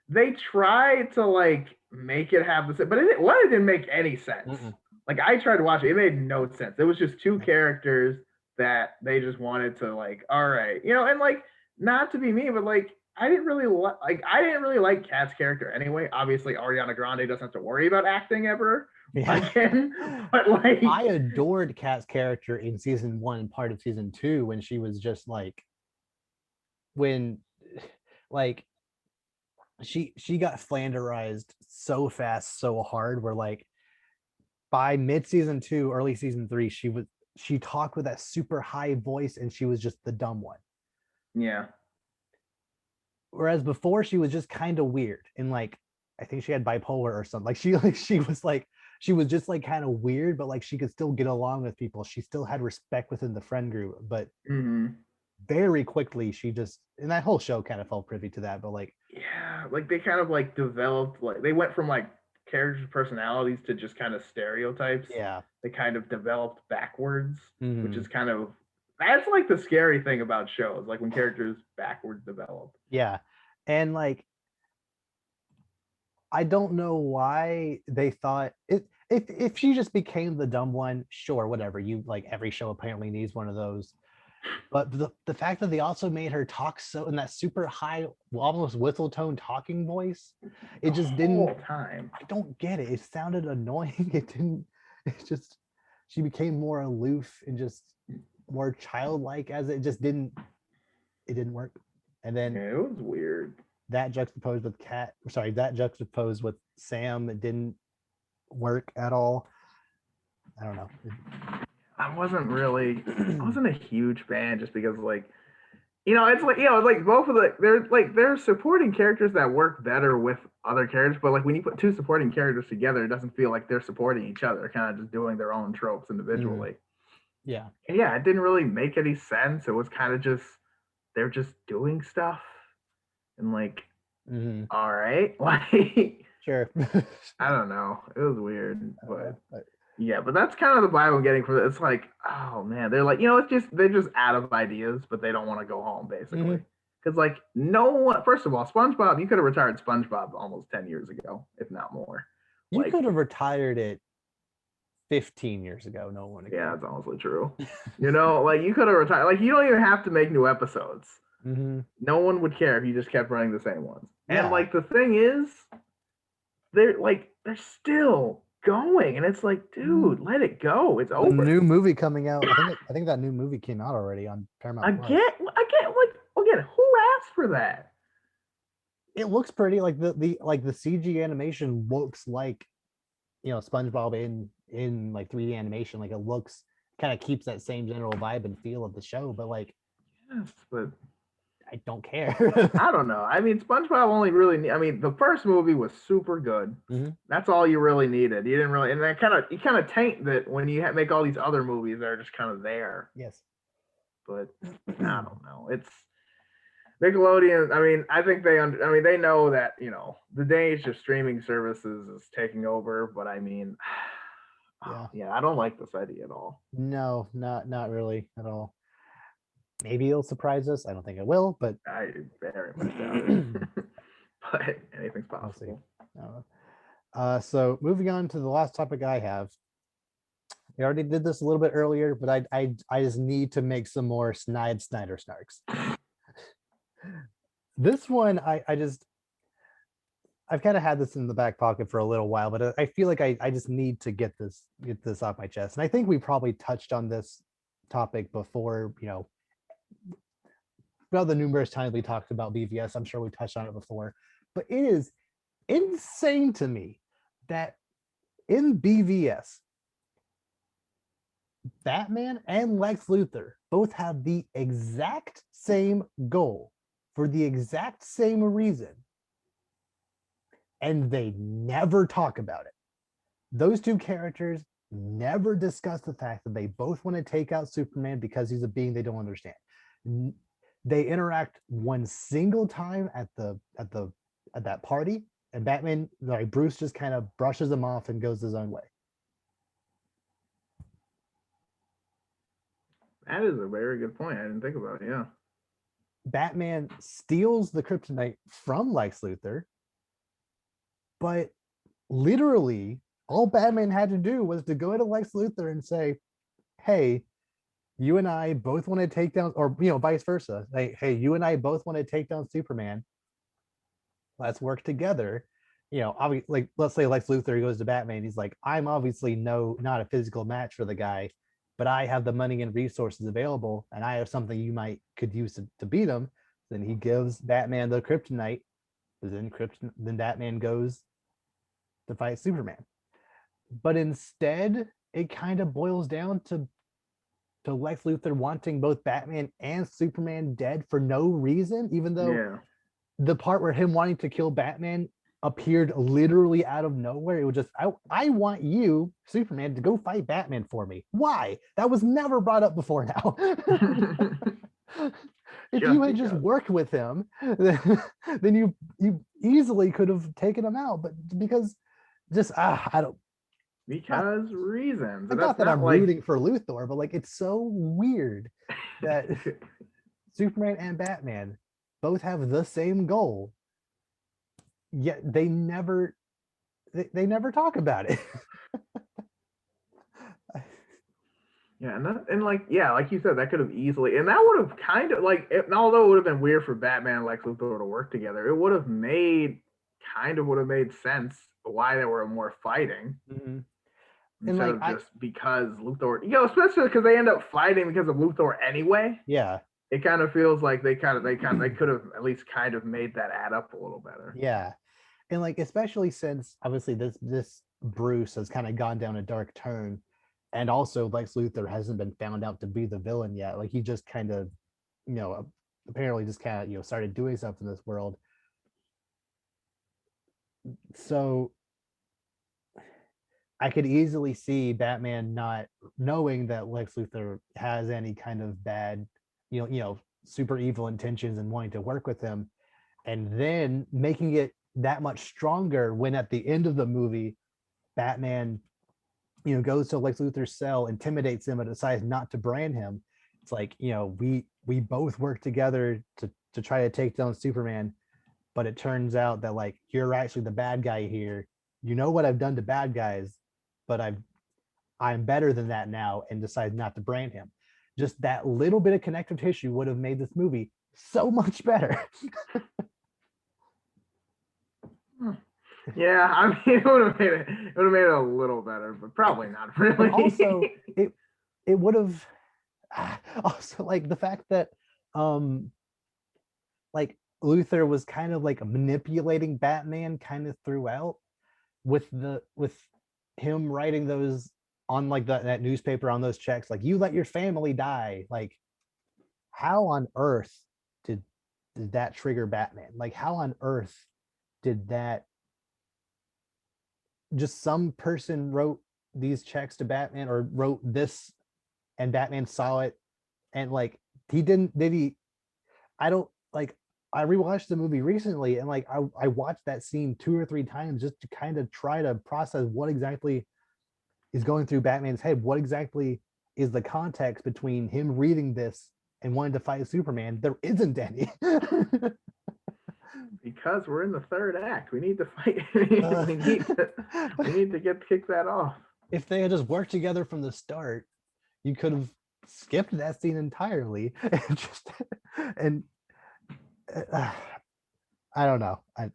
they tried to like make it have the, but it didn't make any sense. Like I tried to watch it, it made no sense. It was just two characters that they just wanted to like, all right, and like not to be mean, but like I didn't really like Kat's character anyway. Obviously, Ariana Grande doesn't have to worry about acting ever again, but like I adored Kat's character in season 1 and part of season 2 when she was just like when like she got flanderized so fast, so hard, where like by mid season 2, early season 3, she talked with that super high voice and she was just the dumb one. yeah. Whereas before she was just kind of weird and like I think she had bipolar or something. She was just like kind of weird, but like she could still get along with people. She still had respect within the friend group, but very quickly she just, and that whole show kind of fell privy to that, but like yeah, like they kind of like developed, like they went from like characters' personalities to just kind of stereotypes. yeah. They kind of developed backwards, which Mhm. is kind of, that's like the scary thing about shows, like when characters backwards develop. Yeah. And like I don't know why they thought it, if she just became the dumb one, sure, whatever. You like every show apparently needs one of those. But the fact that they also made her talk so in that super high, almost whistle tone talking voice, it The just whole didn't. time. I don't get it. It sounded annoying. It didn't. It just she became more aloof and just more childlike as it just didn't. It didn't work. And then Yeah, it was weird. that juxtaposed with that juxtaposed with Sam, it didn't work at all. I don't know. I wasn't a huge fan just because like, it's like, it's like both of there's supporting characters that work better with other characters, but like when you put two supporting characters together, it doesn't feel like they're supporting each other, they're kind of just doing their own tropes individually. Yeah. And yeah, it didn't really make any sense. It was kind of just, they're just doing stuff and like, all right, like Sure. I don't know, it was weird, but yeah, but that's kind of the vibe I'm getting from it. It's like, oh man, they're like, it's just, they're just out of ideas, but they don't want to go home basically. Because like no one, first of all, SpongeBob, you could have retired SpongeBob almost 10 years ago, if not more. You Like, could have retired it 15 years ago. No one. yeah, that's honestly true. Like you could have retired. Like you don't even have to make new episodes. No one would care if you just kept running the same ones. Yeah. And like the thing is, they're still going, and it's like, dude, let it go. It's over. The new movie coming out. I think that new movie came out already on Paramount Plus. Again, who asked for that? It looks pretty. Like the CG animation looks like SpongeBob in like 3D animation. Like it looks, kind of keeps that same general vibe and feel of the show, but like, yes, but I don't care. I don't know. I mean, SpongeBob only really. I mean, the first movie was super good. That's all you really needed. You didn't really, and that you kind of taint that when you make all these other movies that are just kind of there. Yes. But I don't know. It's Nickelodeon. I mean, I think they know that the days of streaming services is taking over. But I mean, yeah, I don't like this idea at all. No, not really at all. Maybe it'll surprise us. I don't think it will, but I very much doubt it. But anything's possible. So moving on to the last topic I have. We already did this a little bit earlier, but I just need to make some more Snyder snarks. This one, I've kind of had this in the back pocket for a little while, but I feel like I just need to get this off my chest. And I think we probably touched on this topic before, about the numerous times we talked about BVS. I'm sure we touched on it before, but it is insane to me that in BVS, Batman and Lex Luthor both have the exact same goal for the exact same reason, and they never talk about it. Those two characters never discuss the fact that they both want to take out Superman because he's a being they don't understand. They interact one single time at that party, and Batman, like Bruce, just kind of brushes him off and goes his own way. That is a very good point. I didn't think about it. Yeah. Batman steals the kryptonite from Lex Luthor, but literally all Batman had to do was to go to Lex Luthor and say, hey, you and I both want to take down, or vice versa. Hey, you and I both want to take down Superman. Let's work together. Obviously, like let's say Lex Luthor goes to Batman. He's like, I'm obviously not a physical match for the guy, but I have the money and resources available, and I have something you could use to beat him. Then he gives Batman the kryptonite. Then Batman goes to fight Superman. But instead, it kind of boils down to Lex Luthor wanting both Batman and Superman dead for no reason, even though the part where him wanting to kill Batman appeared literally out of nowhere. It was just, I want you, Superman, to go fight Batman for me. Why? That was never brought up before now. If you had just worked with him, then you easily could have taken him out. But because just I don't. Because reasons. Not that I'm rooting for Luthor, but like it's so weird that Superman and Batman both have the same goal, yet they never talk about it. Like you said, that could have easily, and that would have kind of although it would have been weird for Batman and Lex Luthor to work together, it would have made sense why there were more fighting. Mm-hmm. Instead of just because Luthor, especially because they end up fighting because of Luthor anyway. Yeah. It kind of feels like they could have at least kind of made that add up a little better. Yeah. And like, especially since obviously this Bruce has kind of gone down a dark turn, and also Lex Luthor hasn't been found out to be the villain yet. Like he just kind of, apparently just kind of, started doing stuff in this world. So I could easily see Batman not knowing that Lex Luthor has any kind of bad, super evil intentions and wanting to work with him, and then making it that much stronger when at the end of the movie, Batman, goes to Lex Luthor's cell, intimidates him, and decides not to brand him. It's like, we both work together to try to take down Superman, but it turns out that like you're actually the bad guy here. You know what I've done to bad guys, but I'm better than that now, and decide not to brand him. Just that little bit of connective tissue would have made this movie so much better. Yeah, I mean, it would have made it a little better, but probably not really. But also, it would have also like the fact that like Luthor was kind of like manipulating Batman kind of throughout with him writing those on like that newspaper on those checks, like, you let your family die. Like, how on earth did that trigger Batman? Like, how on earth did that, just some person wrote these checks to Batman, or wrote this, and Batman saw it, and like he didn't did he I don't like I rewatched the movie recently, and like I watched that scene 2 or 3 times just to kind of try to process what exactly is going through Batman's head. What exactly is the context between him reading this and wanting to fight Superman? There isn't any. Because we're in the third act. We need to fight. we need to kick that off. If they had just worked together from the start, you could have skipped that scene entirely. And I don't know. I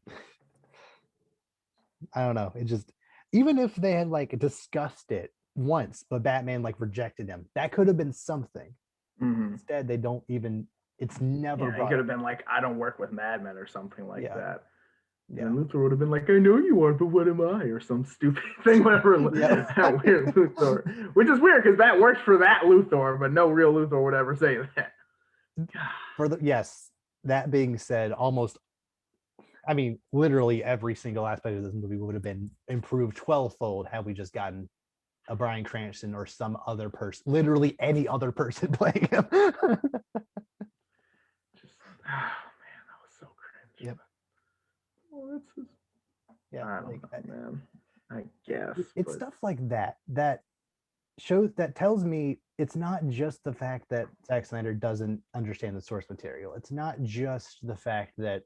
don't know. It just, even if they had like discussed it once, but Batman like rejected him, that could have been something. Mm-hmm. Instead, they don't even. It's never. It could have been like, I don't work with madmen or something like that. Yeah. And Luthor would have been like, I know you are, but what am I? Or some stupid thing, whatever. That weird Luthor, which is weird because that works for that Luthor, but no real Luthor would ever say that. Yes. That being said, literally every single aspect of this movie would have been improved 12-fold had we just gotten a Bryan Cranston or some other person, literally any other person playing him. Man, that was so cringe. Yep. Well, yeah, man. I guess it's stuff like that tells me it's not just the fact that Zack Snyder doesn't understand the source material. It's not just the fact that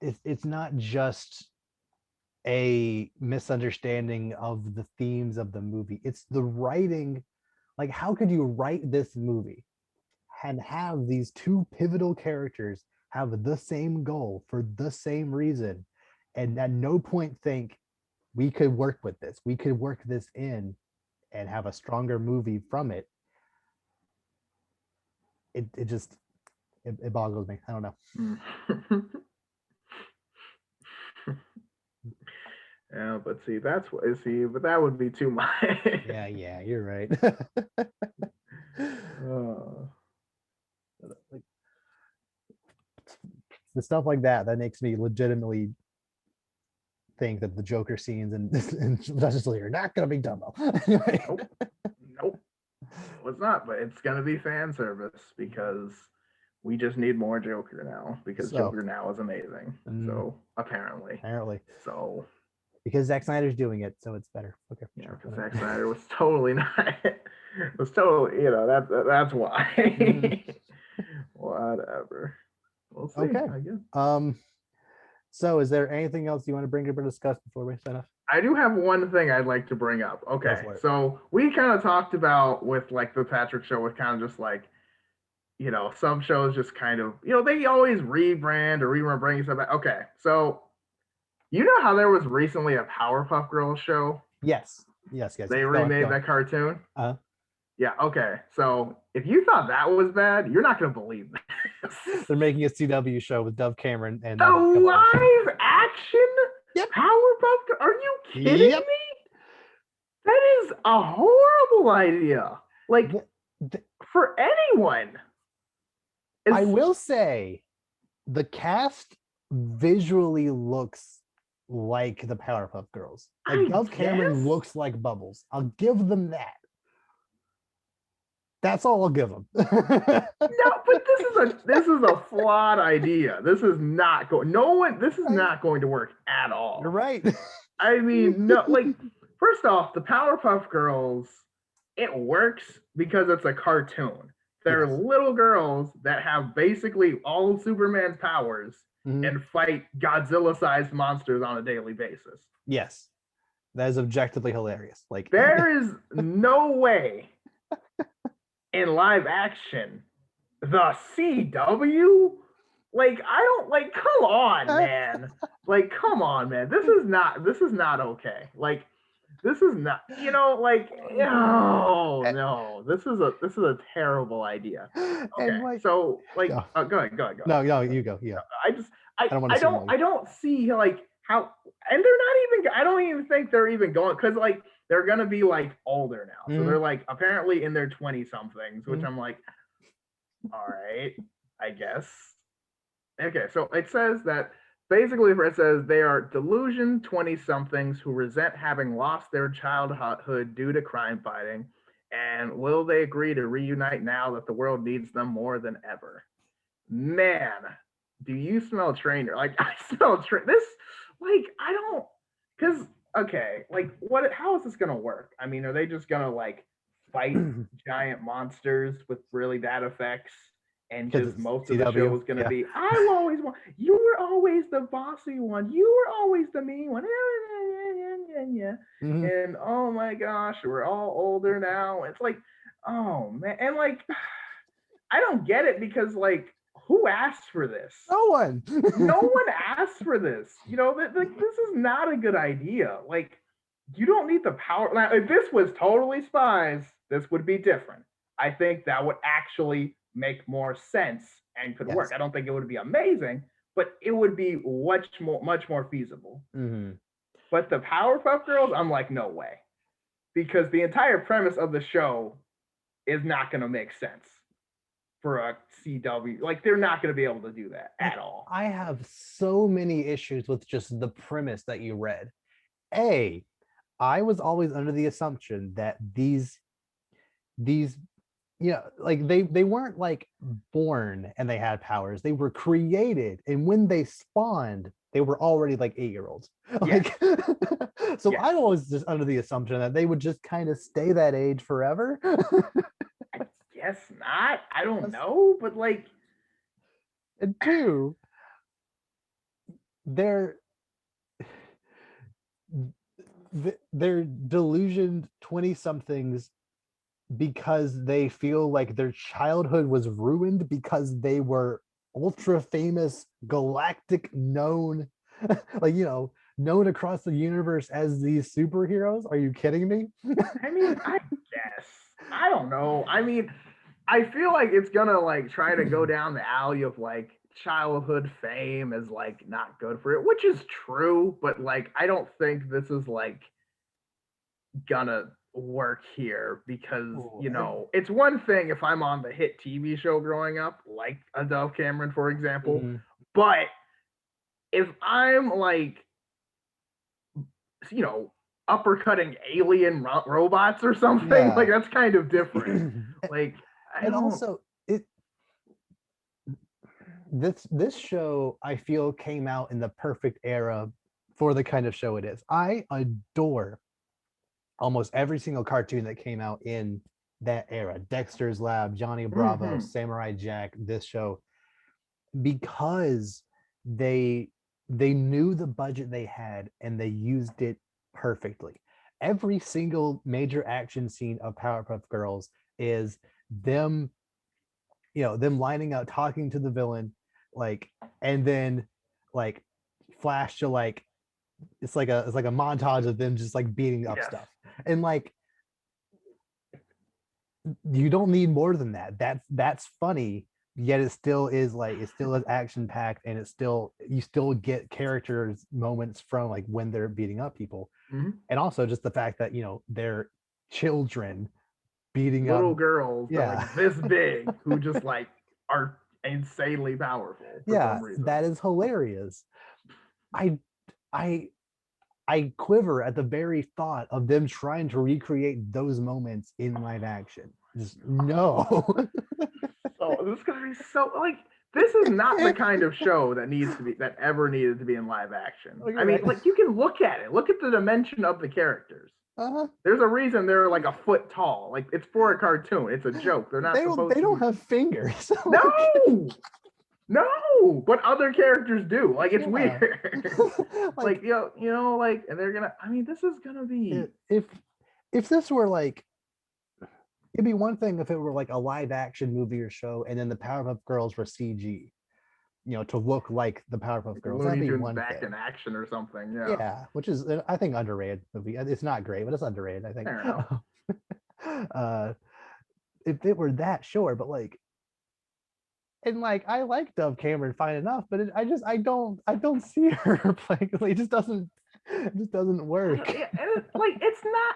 it's not just a misunderstanding of the themes of the movie. It's the writing Like, how could you write this movie and have these two pivotal characters have the same goal for the same reason, and at no point think we could work with this, we could work this in and have a stronger movie from it? It just it boggles me. I don't know. Yeah, but see, that's what but that would be too much. Yeah, you're right. Like, the stuff like that makes me legitimately think that the Joker scenes and Justice League are not going to be Dumbo. Nope. Nope. Well, it's not, but it's going to be fan service because we just need more Joker now because Joker now is amazing. So apparently. So because Zack Snyder's doing it, so it's better. Okay. Yeah, because Zack Snyder was totally not. Was totally, that's why. Whatever. We'll see. Okay. I guess. So is there anything else you want to bring up or discuss before we sign off? I do have one thing I'd like to bring up. Okay, so we kind of talked about with like the Patrick show with kind of just like, some shows just kind of, they always rebrand or bring stuff back. Okay, so you know how there was recently a Powerpuff Girls show? Yes. They remade that cartoon? Uh-huh. Yeah, okay. So if you thought that was bad, you're not going to believe this. They're making a CW show with Dove Cameron and the live action Powerpuff Girls? Are you kidding me? That is a horrible idea. Like, for anyone. I will say the cast visually looks like the Powerpuff Girls. Like, Dove Cameron looks like Bubbles. I'll give them that. That's all I'll give them. No, but this is a flawed idea. This is not going. This is not going to work at all. You're right. I mean, no. Like, first off, the Powerpuff Girls, it works because it's a cartoon. They're little girls that have basically all of Superman's powers and fight Godzilla-sized monsters on a daily basis. Yes, that is objectively hilarious. Like, there is no way. In live action, the CW, like, I don't, like, come on, man. Like, come on, man. This is not okay. Like, this is not, like, no. This is a terrible idea. Okay, like, so, like, go ahead. No, you go. Yeah. I don't see, like, how, and they're not even, I don't even think they're even going, because, like, they're going to be, like, older now. So they're, like, apparently in their 20-somethings, which I'm like, all right, I guess. Okay, so it says that, basically, it says they are delusioned 20-somethings who resent having lost their childhood due to crime fighting, and will they agree to reunite now that the world needs them more than ever? Man, do you smell trainer? Like, I smell this, like, I don't, because, okay, like, how is this gonna work? I mean, are they just gonna, like, fight giant monsters with really bad effects, and just most of the show is gonna be, you were always the bossy one, you were always the mean one, and oh my gosh, we're all older now. It's like, oh man, and like, I don't get it, because, like, who asked for this? No one. No one asked for this. This is not a good idea. Like, you don't need the power. Now, if this was totally spies, this would be different. I think that would actually make more sense and could work. I don't think it would be amazing, but it would be much more feasible. But the Powerpuff Girls, I'm like, no way. Because the entire premise of the show is not going to make sense for a CW. Like, they're not going to be able to do that at all. I have so many issues with just the premise that you read. I was always under the assumption that these like, they weren't, like, born and they had powers. They were created, and when they spawned, they were already, like, 8-year-olds. Like, so I was just under the assumption that they would just kind of stay that age forever. Guess not. I don't know, but, like, and two, they're delusioned 20-somethings because they feel like their childhood was ruined because they were ultra famous, galactic known, like, known across the universe as these superheroes. Are you kidding me? I mean, I guess. I don't know. I mean, I feel like it's gonna like try to go down the alley of like childhood fame is like not good for it, which is true, but like I don't think this is like gonna work here because it's one thing if I'm on the hit TV show growing up, like a Dove Cameron, for example, but if I'm like, uppercutting alien robots or something, Yeah. like that's kind of different. Like, and also this show, I feel, came out in the perfect era for the kind of show it is. I adore almost every single cartoon that came out in that era. Dexter's Lab, Johnny Bravo, Samurai Jack, this show, because they knew the budget they had and they used it perfectly. Every single major action scene of Powerpuff Girls is them, them lining up, talking to the villain, like, and then like flash to like it's like a montage of them just like beating up stuff. And like you don't need more than that. That's funny, yet it still is action packed, and you still get characters moments from like when they're beating up people. And also just the fact that they're children beating little up girls that are like this big who just like are insanely powerful for some reason. That is hilarious. I quiver at the very thought of them trying to recreate those moments in live action. Just no. So this is gonna be so like this is not the kind of show that ever needed to be in live action. I mean, like you can look at it, look at the dimension of the characters. There's a reason they're like a foot tall. Like it's for a cartoon. It's a joke. They're not supposed they don't have fingers. No, but other characters do. Like it's weird. like like, and they're gonna. I mean, this is gonna be. If this were like, it'd be one thing if it were like a live action movie or show, and then the Powerpuff Girls were CG, to look like the Powerpuff Girls. That'd be one back thing. in action or something. Yeah, which is I think underrated movie. It's not great, but it's underrated, I think. If it were that, sure, but like. And like I like Dove Cameron fine enough, but I don't see her playing. It just doesn't work. Yeah, and it's not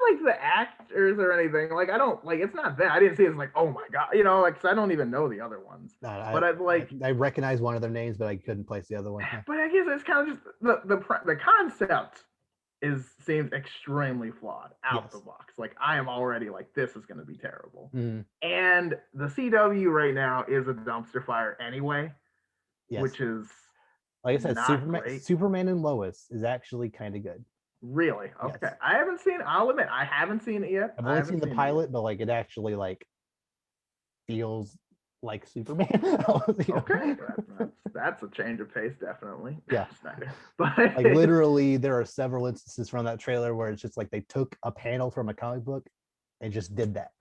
like the actors or anything. Like I don't like it's not that. I didn't see it as like, oh my god, like 'cause I don't even know the other ones. But I recognize one of their names, but I couldn't place the other one. But I guess it's kind of just the concept seems extremely flawed out the box. Like I am already like this is going to be terrible. And the CW right now is a dumpster fire anyway, which is like I said, Superman and Lois is actually kind of good. Really? Okay. Yes. I haven't seen. I'll admit I haven't seen it yet. I've only seen the pilot, but like it actually like feels like Superman. Okay, that's a change of pace, definitely. Yeah, Snyder. But like literally, there are several instances from that trailer where it's just like they took a panel from a comic book and just did that.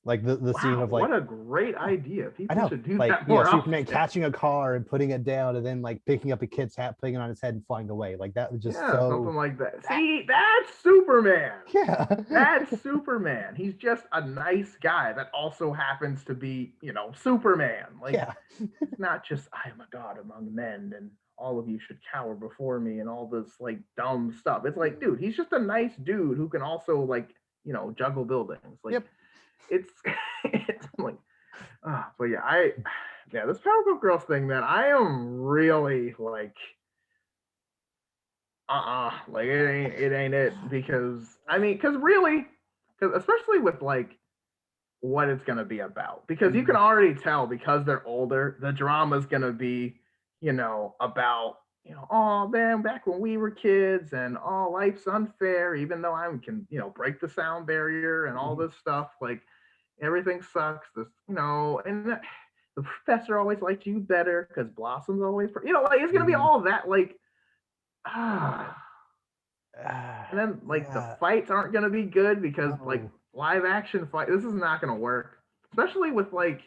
Like the scene of like, what a great idea! People should do that more. Superman catching a car and putting it down, and then like picking up a kid's hat, putting it on his head, and flying away. Like that was just something like that. See, that's Superman. Yeah, that's Superman. He's just a nice guy that also happens to be, Superman. Like, it's not just I am a god among men, and all of you should cower before me, and all this like dumb stuff. It's like, dude, he's just a nice dude who can also like, juggle buildings. Like. It's like, but this Powerpuff Girls thing, man, I am really like, like it ain't it because especially with like what it's gonna be about, because you can already tell because they're older, the drama's gonna be, about. Oh man, back when we were kids, and life's unfair, even though I can, break the sound barrier and all this stuff. Like everything sucks. This, and the professor always liked you better because Blossom's always, like it's gonna be all that. Like, and then like the fights aren't gonna be good because like live action fight. This is not going to work, especially with like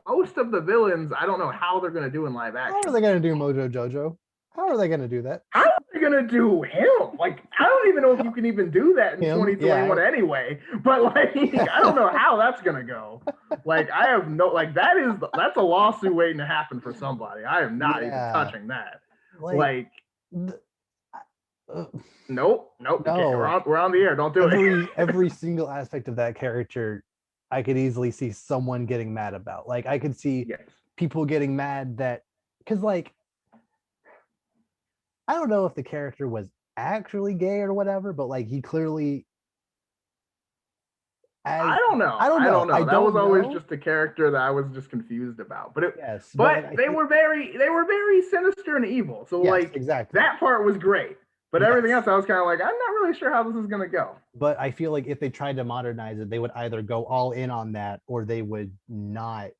most of the villains. I don't know how they're going to do in live How are action. they gonna do Mojo Jojo? How are they gonna do that? How are they going to do him? Like, I don't even know if you can even do that in Him? 2021 Yeah. anyway. But like, I don't know how that's going to go. Like, I have no, like, that's a lawsuit waiting to happen for somebody. I am not even Yeah. touching that. Like, Nope. No. We're on the air. Don't do it. Every single aspect of that character, I could easily see someone getting mad about. Like, I could see Yes. people getting mad that, because like, I don't know if the character was actually gay or whatever, but like he clearly. I don't know. I don't know. That was always just a character that I was just confused about. But yes, but they were very sinister and evil. So yes, like exactly, that part was great. But Yes. everything else, I was kind of like, I'm not really sure how this is gonna go. But I feel like if they tried to modernize it, they would either go all in on that or they would not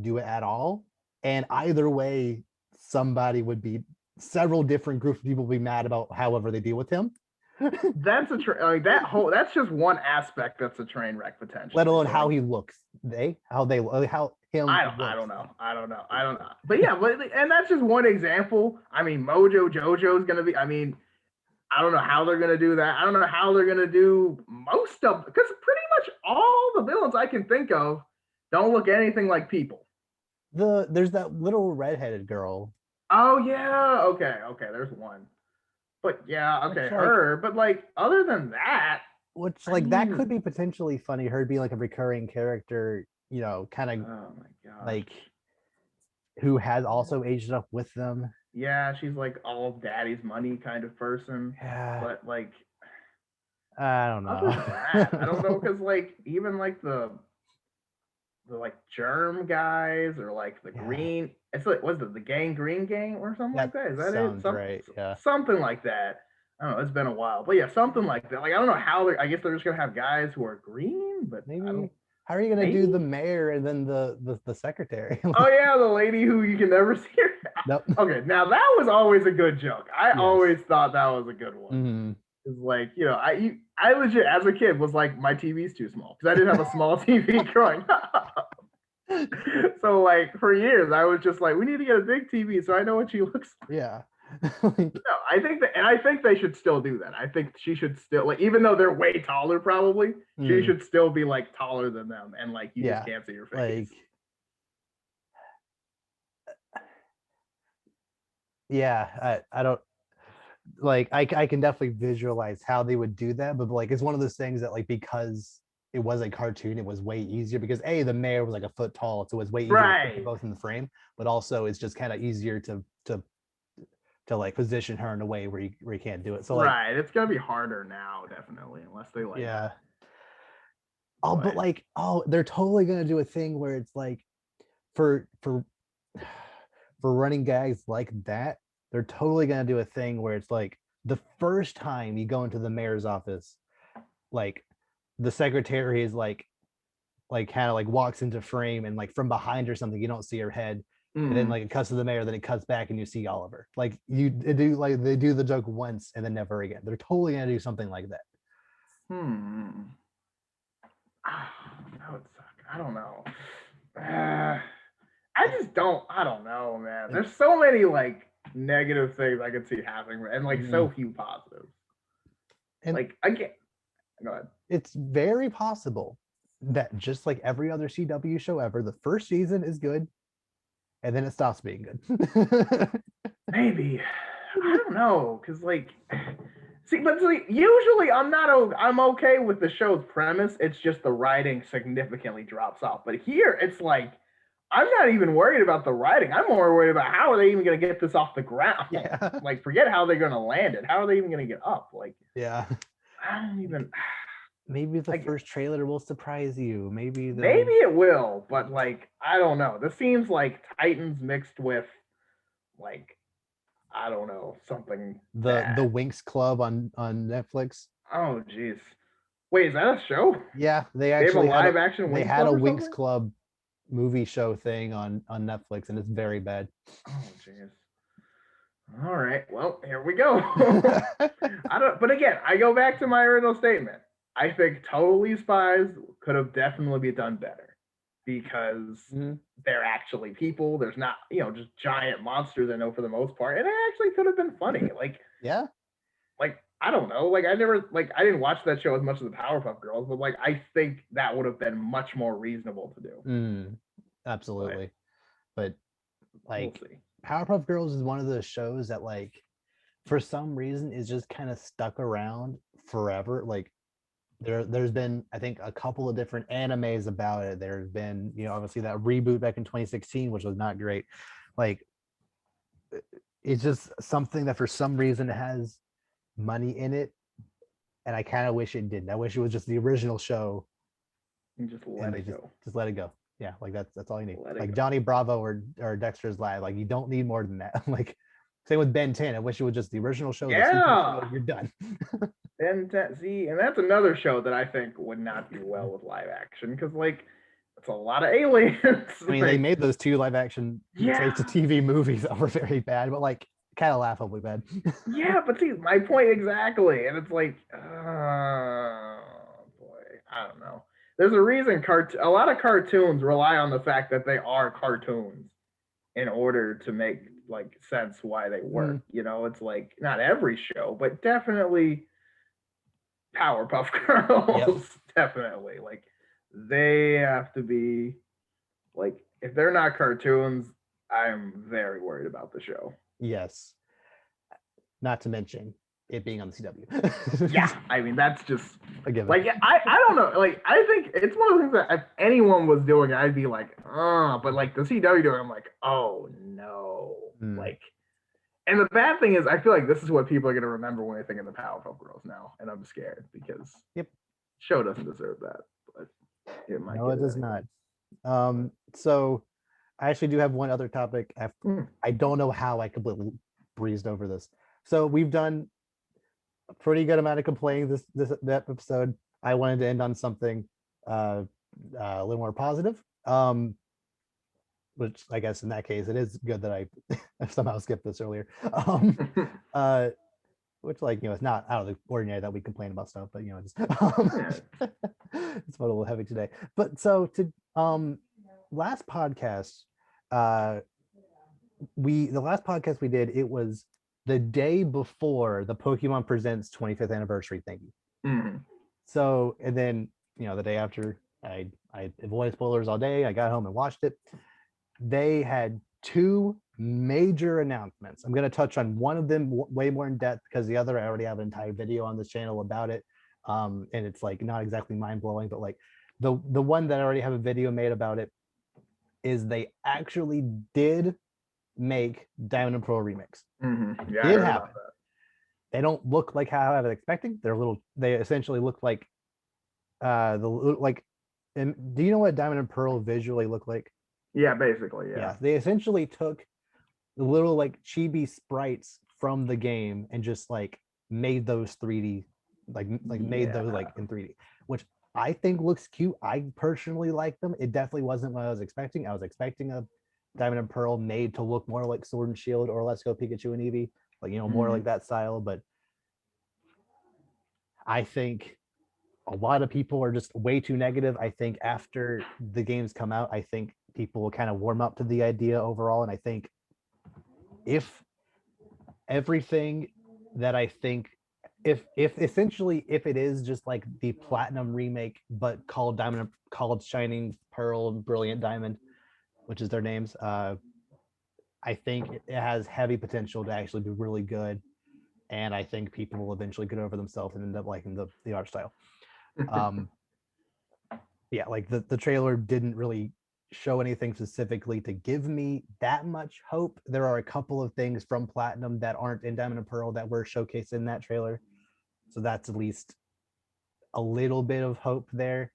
do it at all. And either way, somebody would be several different groups of people would be mad about however they deal with him. That's that's just one aspect that's a train wreck potentially. Let alone how he looks. How him. I don't know. But yeah, and that's just one example. I mean, Mojo Jojo is gonna be. I mean, I don't know how they're gonna do that. I don't know how they're gonna do most of, because pretty much all the villains I can think of don't look anything like people. There's that little redheaded girl. Oh yeah, okay, there's one. But yeah, okay, her. But like, other than that, which like that could be potentially funny. Her being like a recurring character, you know, kind of. Oh my god. Like, who has also aged up with them. Yeah, she's like all daddy's money kind of person. Yeah. But like, I don't know. Other than that, I don't know, because like even like the like germ guys, or like the green, it's like, was it the green gang or something like that? Is that it? Right. Yeah. Something like that. I don't know. It's been a while, but yeah, something like that. Like, I don't know how I guess they're just gonna have guys who are green, but maybe. How are you gonna do the mayor and then the secretary? Oh yeah, the lady who you can never see her. Nope. Okay, now that was always a good joke. I always thought that was a good one. Mm-hmm. It's like, you know, I legit as a kid was like, my TV's too small, because I didn't have a small TV growing up. So like for years I was just like, we need to get a big TV so I know what she looks like. Yeah. No, I think they should still do that. I think she should still, like, even though they're way taller, probably she should still be like taller than them, and like you just can't see her face. Like, yeah, I don't like, I can definitely visualize how they would do that, but like it's one of those things that like, because it was a cartoon, it was way easier because the mayor was like a foot tall, so it was way easier to put both in the frame, but also it's just kind of easier to like position her in a way where you can't do it. So like, it's gonna be harder now, definitely, unless they like but like, they're totally gonna do a thing where it's like for running gags like that, they're totally gonna do a thing where it's like the first time you go into the mayor's office, like the secretary is like kind of like walks into frame, and like from behind or something you don't see her head, and then like it cuts to the mayor, then it cuts back and you see Oliver. Like they do the joke once and then never again. They're totally gonna do something like that. That would suck. I don't know. I don't know, man. There's so many like negative things I could see happening, and like so few positives. And like, I can't. Go ahead. It's very possible that just like every other CW show ever, the first season is good, and then it stops being good. Maybe. I don't know, because like, usually I'm okay with the show's premise. It's just the writing significantly drops off. But here, it's like, I'm not even worried about the writing. I'm more worried about how are they even going to get this off the ground. Yeah. Like, forget how they're going to land it. How are they even going to get up? Like, yeah. I don't even. Maybe the first trailer will surprise you. Maybe it will, but like, I don't know. This seems like Titans mixed with, like, I don't know, something. The Winx Club on Netflix. Oh jeez. Wait, is that a show? Yeah, they actually have a live action. They had a Winx Club movie show thing on Netflix, and it's very bad. Oh jeez. All right. Well, here we go. But again, I go back to my original statement. I think Totally Spies could have definitely been done better because they're actually people. There's not, just giant monsters. I know for the most part, and it actually could have been funny. Yeah. Like I don't know. Like I never, I didn't watch that show as much as the Powerpuff Girls, but like I think that would have been much more reasonable to do. Absolutely. But like We'll see. Powerpuff Girls is one of those shows that like for some reason is just kind of stuck around forever. Like there's been I think a couple of different animes about it. There's been obviously that reboot back in 2016, which was not great. Like it's just something that for some reason has money in it, and I kind of wish it didn't. I wish it was just the original show And just let and it they go. just let it go. Yeah, like that's all you need. Let it Like go. Johnny Bravo or Dexter's Lab. Like you don't need more than that. Like same with Ben 10. I wish it was just the original show, the sequel show. You're done. And see, and that's another show that I think would not do well with live action because like it's a lot of aliens. I mean, they made those 2 live action straight to TV movies that were very bad, but like kind of laughably bad. Yeah, but see, my point exactly. And it's like, oh boy, I don't know. There's a reason a lot of cartoons rely on the fact that they are cartoons in order to make like sense why they work. It's like not every show, but definitely Powerpuff Girls. Definitely. Like they have to be like if they're not cartoons, I'm very worried about the show. Yes. Not to mention it being on the CW. Yeah, I mean that's just a given. Like I don't know. Like I think it's one of the things that if anyone was doing, I'd be like, but like the CW doing, I'm like, oh no. Like, and the bad thing is, I feel like this is what people are gonna remember when they think of the Powerpuff Girls now, and I'm scared because show doesn't deserve that. But it might. No, it does not. So I actually do have one other topic. I don't know how I completely breezed over this. So we've done a pretty good amount of complaining that episode. I wanted to end on something a little more positive. Which I guess in that case it is good that I somehow skipped this earlier. Which it's not out of the ordinary that we complain about stuff, but just it's a little heavy today. But so to last podcast, the last podcast we did, it was the day before the Pokemon Presents 25th anniversary thingy. So and then the day after, I avoided spoilers all day. I got home and watched it. They had 2 major announcements. I'm going to touch on one of them way more in depth because the other I already have an entire video on this channel about it, and it's like not exactly mind-blowing, but like the one that I already have a video made about it is they actually did make Diamond and Pearl remix. Yeah, did happen. They don't look like how I was expecting. They essentially look like and do you know what Diamond and Pearl visually look like? Yeah, basically, yeah. They essentially took the little like chibi sprites from the game and just like made those 3D, made those like in 3D, which I think looks cute. I personally like them. It definitely wasn't what I was expecting. I was expecting a Diamond and Pearl made to look more like Sword and Shield or Let's Go Pikachu and Eevee, more like that style. But I think a lot of people are just way too negative. I think after the games come out, I think people will kind of warm up to the idea overall. And I think if everything that I think, if essentially, if it is just like the Platinum remake, but called Shining Pearl and Brilliant Diamond, which is their names, I think it has heavy potential to actually be really good. And I think people will eventually get over themselves and end up liking the art style. Like the trailer didn't really show anything specifically to give me that much hope. There are a couple of things from Platinum that aren't in Diamond and Pearl that were showcased in that trailer, so that's at least a little bit of hope there.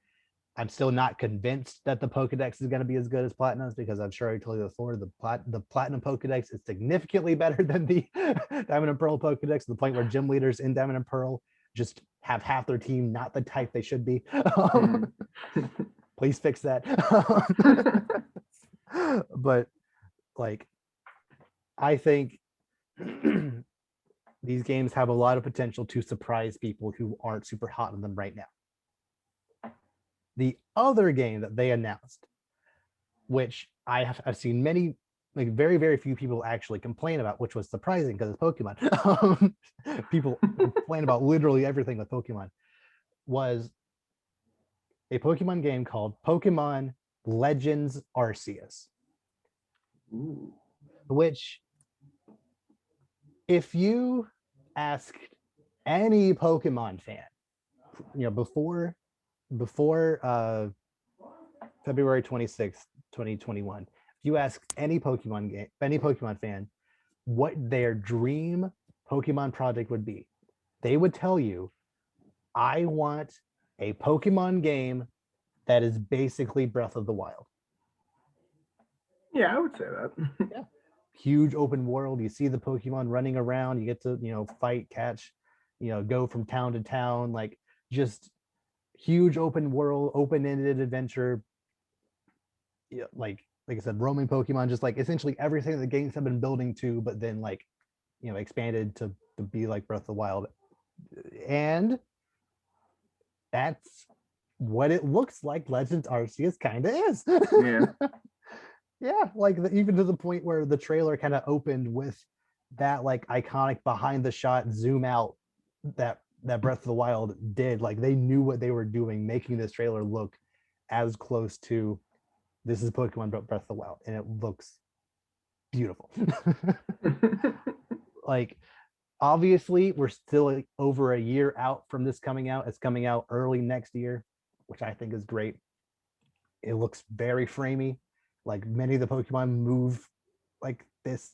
I'm still not convinced that the Pokedex is going to be as good as Platinum's, because I'm sure I told you before, the Platinum Pokedex is significantly better than the Diamond and Pearl Pokedex, to the point where gym leaders in Diamond and Pearl just have half their team not the type they should be. Please fix that. But like, I think these games have a lot of potential to surprise people who aren't super hot on them right now. The other game that they announced, which I've seen many, like very, very few people actually complain about, which was surprising because it's Pokemon. People complain about literally everything with Pokemon, was a Pokemon game called Pokemon Legends Arceus. Ooh. Which, if you asked any Pokemon fan, before February 26th, 2021, if you ask any Pokemon fan what their dream Pokemon project would be, they would tell you, I want a Pokemon game that is basically Breath of the Wild. Yeah, I would say that. Yeah. Huge open world. You see the Pokemon running around. You get to, fight, catch, go from town to town. Like, just huge open world, open-ended adventure. Yeah, like I said, roaming Pokemon, just like essentially everything the games have been building to, but then expanded to be like Breath of the Wild. And that's what it looks like Legends Arceus kind of is. Yeah. Yeah, like even to the point where the trailer kind of opened with that like iconic behind the shot zoom out that Breath of the Wild did. Like, they knew what they were doing, making this trailer look as close to this is Pokemon Breath of the Wild, and it looks beautiful. Like, obviously, we're still like over a year out from this coming out. It's coming out early next year, which I think is great. It looks very framey. Like, many of the Pokemon move like this.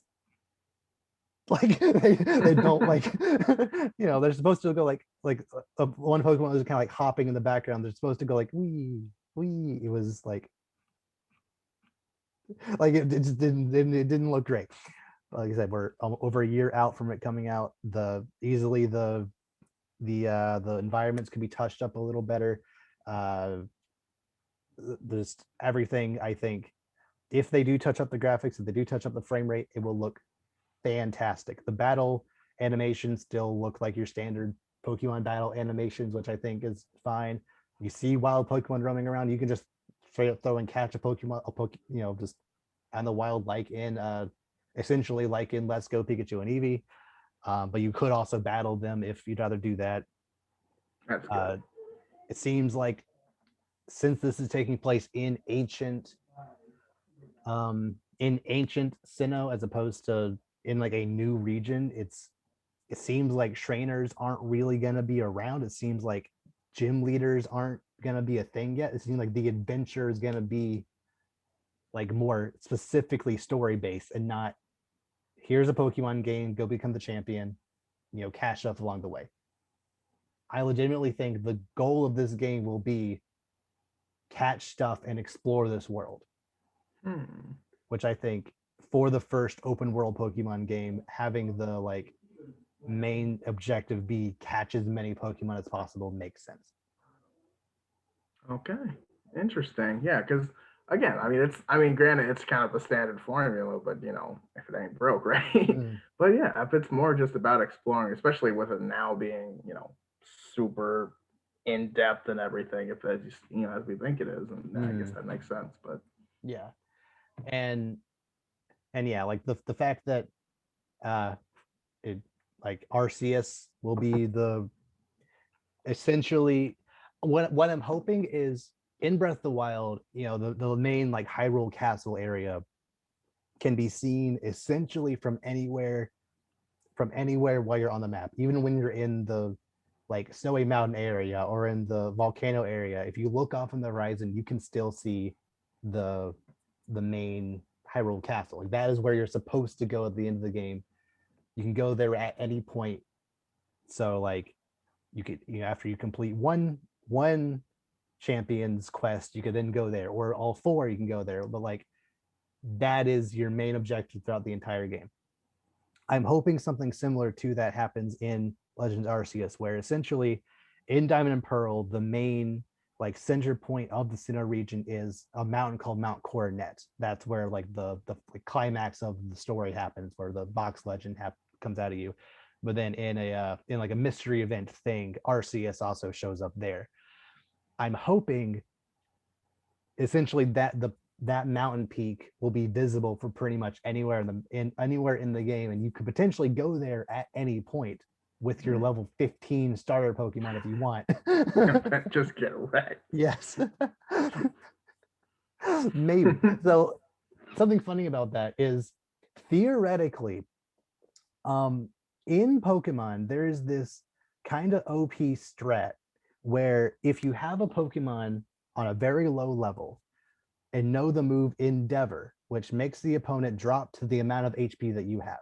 Like, they don't like they're supposed to go like one Pokemon was kind of like hopping in the background. They're supposed to go like wee wee. It was like it just didn't look great. Like I said, we're over a year out from it coming out. The environments can be touched up a little better. Just everything, I think, if they do touch up the graphics, if they do touch up the frame rate, it will look fantastic. The battle animations still look like your standard Pokemon battle animations, which I think is fine. You see wild Pokemon roaming around, you can just straight up throw and catch a Pokemon, just on the wild, like in essentially like in Let's Go Pikachu and Eevee. But you could also battle them if you'd rather do that. That's good. It seems like, since this is taking place in ancient Sinnoh as opposed to in like a new region, it seems like trainers aren't really going to be around. It seems like gym leaders aren't going to be a thing yet. It seems like the adventure is going to be like more specifically story based, and not here's a Pokemon game, go become the champion, cash stuff along the way. I legitimately think the goal of this game will be catch stuff and explore this world. Which I think, for the first open world Pokemon game, having the like main objective be catch as many Pokemon as possible makes sense. Okay, interesting. Yeah, because again, granted, it's kind of the standard formula, but if it ain't broke, right? But yeah, if it's more just about exploring, especially with it now being super in depth and everything, if that's just as we think it is, and I guess that makes sense. But yeah, and yeah, like the fact that it like Arceus will be the essentially what I'm hoping is, in Breath of the Wild, the main like Hyrule Castle area can be seen essentially from anywhere while you're on the map. Even when you're in the like snowy mountain area or in the volcano area, if you look off on the horizon, you can still see the main Hyrule Castle. Like, that is where you're supposed to go at the end of the game. You can go there at any point. So like, you could, after you complete one champion's quest, you could then go there, or all four, you can go there. But like, that is your main objective throughout the entire game. I'm hoping something similar to that happens in Legends Arceus, where essentially in Diamond and Pearl, the main like center point of the Sinnoh region is a mountain called Mount Coronet. That's where like the climax of the story happens, where the box legend comes out of you. But then in in like a mystery event thing, Arceus also shows up there. I'm hoping essentially that mountain peak will be visible for pretty much anywhere anywhere in the game, and you could potentially go there at any point with your level 15 starter Pokemon if you want. Just get wrecked. Yes. Maybe. So something funny about that is theoretically, in Pokemon, there's this kind of OP strat where if you have a Pokemon on a very low level and know the move Endeavor, which makes the opponent drop to the amount of HP that you have.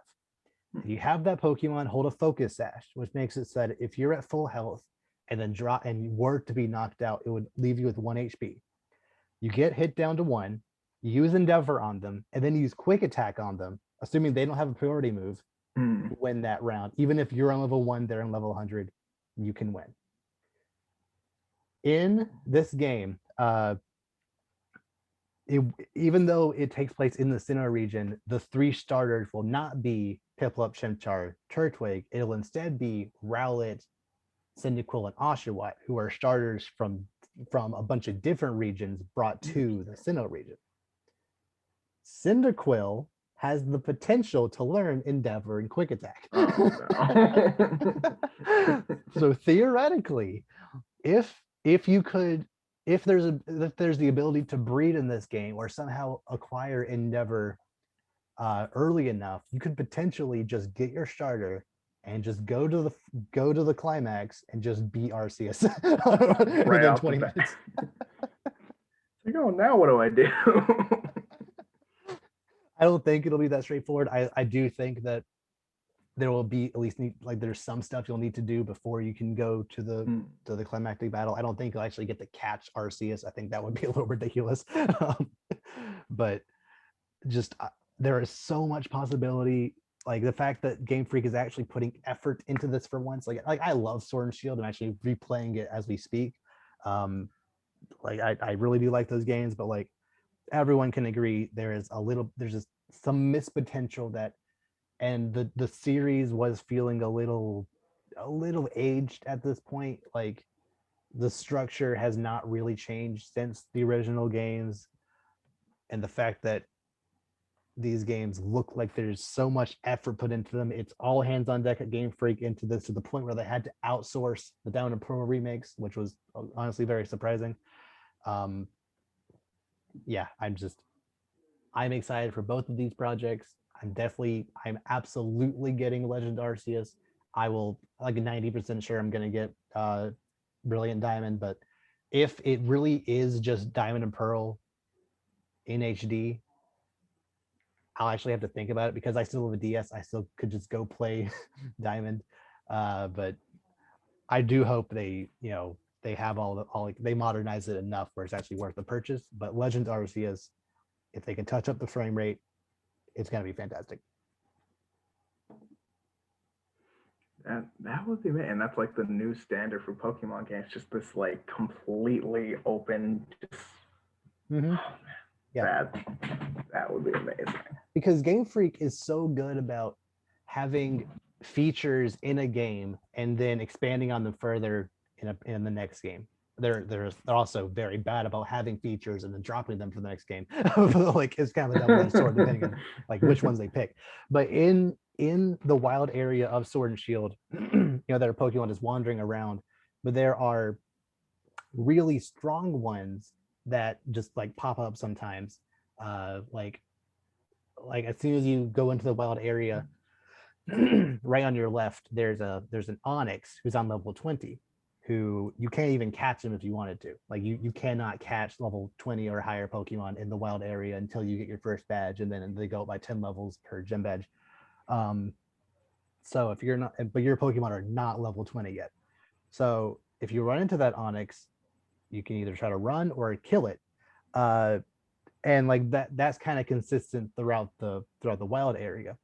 If you have that Pokemon hold a Focus Sash, which makes it so that if you're at full health and then drop and you were to be knocked out, it would leave you with 1 HP. You get hit down to 1, you use Endeavor on them, and then you use Quick Attack on them, assuming they don't have a priority move, win that round. Even if you're on level 1, they're on level 100, you can win. In this game, even though it takes place in the Sinnoh region, the 3 starters will not be Piplup, Chimchar, Turtwig. It'll instead be Rowlet, Cyndaquil, and Oshawott, who are starters from a bunch of different regions brought to the Sinnoh region. Cyndaquil has the potential to learn Endeavor and Quick Attack. Oh, no. So theoretically, if there's the ability to breed in this game or somehow acquire Endeavor early enough, you could potentially just get your starter and just go to the climax and just beat Arceus within 20 minutes. Like, oh, now what do I do? I don't think it'll be that straightforward. I do think that there will be at least there's some stuff you'll need to do before you can go to the climactic battle. I don't think you'll actually get to catch Arceus. I think that would be a little ridiculous. But just there is so much possibility. Like the fact that Game Freak is actually putting effort into this for once. Like I love Sword and Shield. I'm actually replaying it as we speak. I really do like those games, but like everyone can agree there's just some missed potential that, and the series was feeling a little aged at this point. Like the structure has not really changed since the original games, and the fact that these games look like there's so much effort put into them. It's all hands on deck at Game Freak into this, to the point where they had to outsource the Down and Pro remakes, which was honestly very surprising. Yeah, I'm excited for both of these projects. I'm absolutely getting Legend Arceus. I will, like 90% sure I'm going to get Brilliant Diamond, but if it really is just Diamond and Pearl in HD, I'll actually have to think about it, because I still have a DS. I still could just go play Diamond, but I do hope they have they modernize it enough where it's actually worth the purchase. But Legend Arceus, if they can touch up the frame rate, it's going to be fantastic. That would be it. And that's like the new standard for Pokemon games, just this like completely open, just Yeah, that would be amazing. Because Game Freak is so good about having features in a game and then expanding on them further in the next game. They're also very bad about having features and then dropping them for the next game. Like it's kind of a double-edged sword depending on like which ones they pick. But in the wild area of Sword and Shield, there are Pokemon just wandering around, but there are really strong ones that just like pop up sometimes. Like as soon as you go into the wild area, right on your left, there's an Onyx who's on level 20, who you can't even catch him if you wanted to. Like you cannot catch level 20 or higher Pokemon in the wild area until you get your first badge, and then they go up by 10 levels per gym badge. So if you're not, but your Pokemon are not level 20 yet. So if you run into that Onyx, you can either try to run or kill it. And like that's kind of consistent throughout the wild area.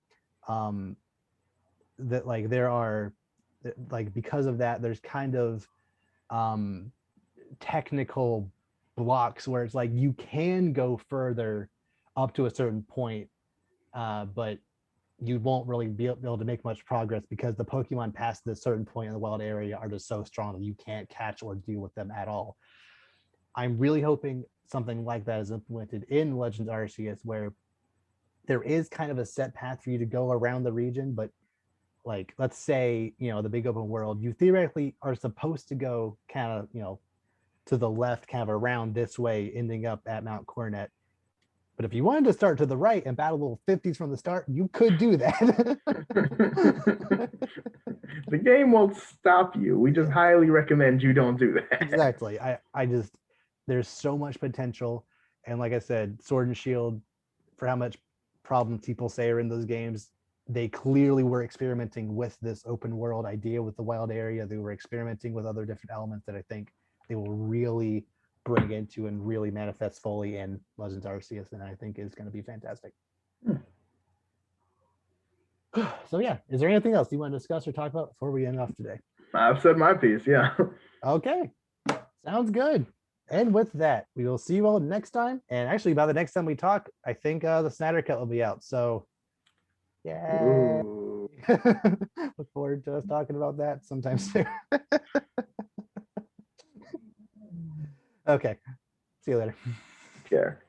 That like there are like, because of that, there's kind of technical blocks where it's like you can go further up to a certain point, but you won't really be able to make much progress because the Pokemon past this certain point in the wild area are just so strong that you can't catch or deal with them at all. I'm really hoping something like that is implemented in Legends Arceus, where there is kind of a set path for you to go around the region, but like let's say, you know, the big open world, you theoretically are supposed to go kind of, you know, to the left, kind of around this way, ending up at Mount Coronet. But if you wanted to start to the right and battle little 50s from the start, you could do that. The game won't stop you. We just highly recommend you don't do that. Exactly. I just, there's so much potential. And like I said, Sword and Shield, for how much problems people say are in those games, they clearly were experimenting with this open world idea with the wild area. They were experimenting with other different elements that I think they will really bring into and really manifest fully in Legends Arceus, and I think is going to be fantastic. So yeah, is there anything else you want to discuss or talk about before we end off today? I've said my piece, yeah. Okay, sounds good. And with that, we will see you all next time. And actually, by the next time we talk, I think the Snyder Cut will be out. So yeah, look forward to us talking about that sometime soon. Okay, see you later. Care.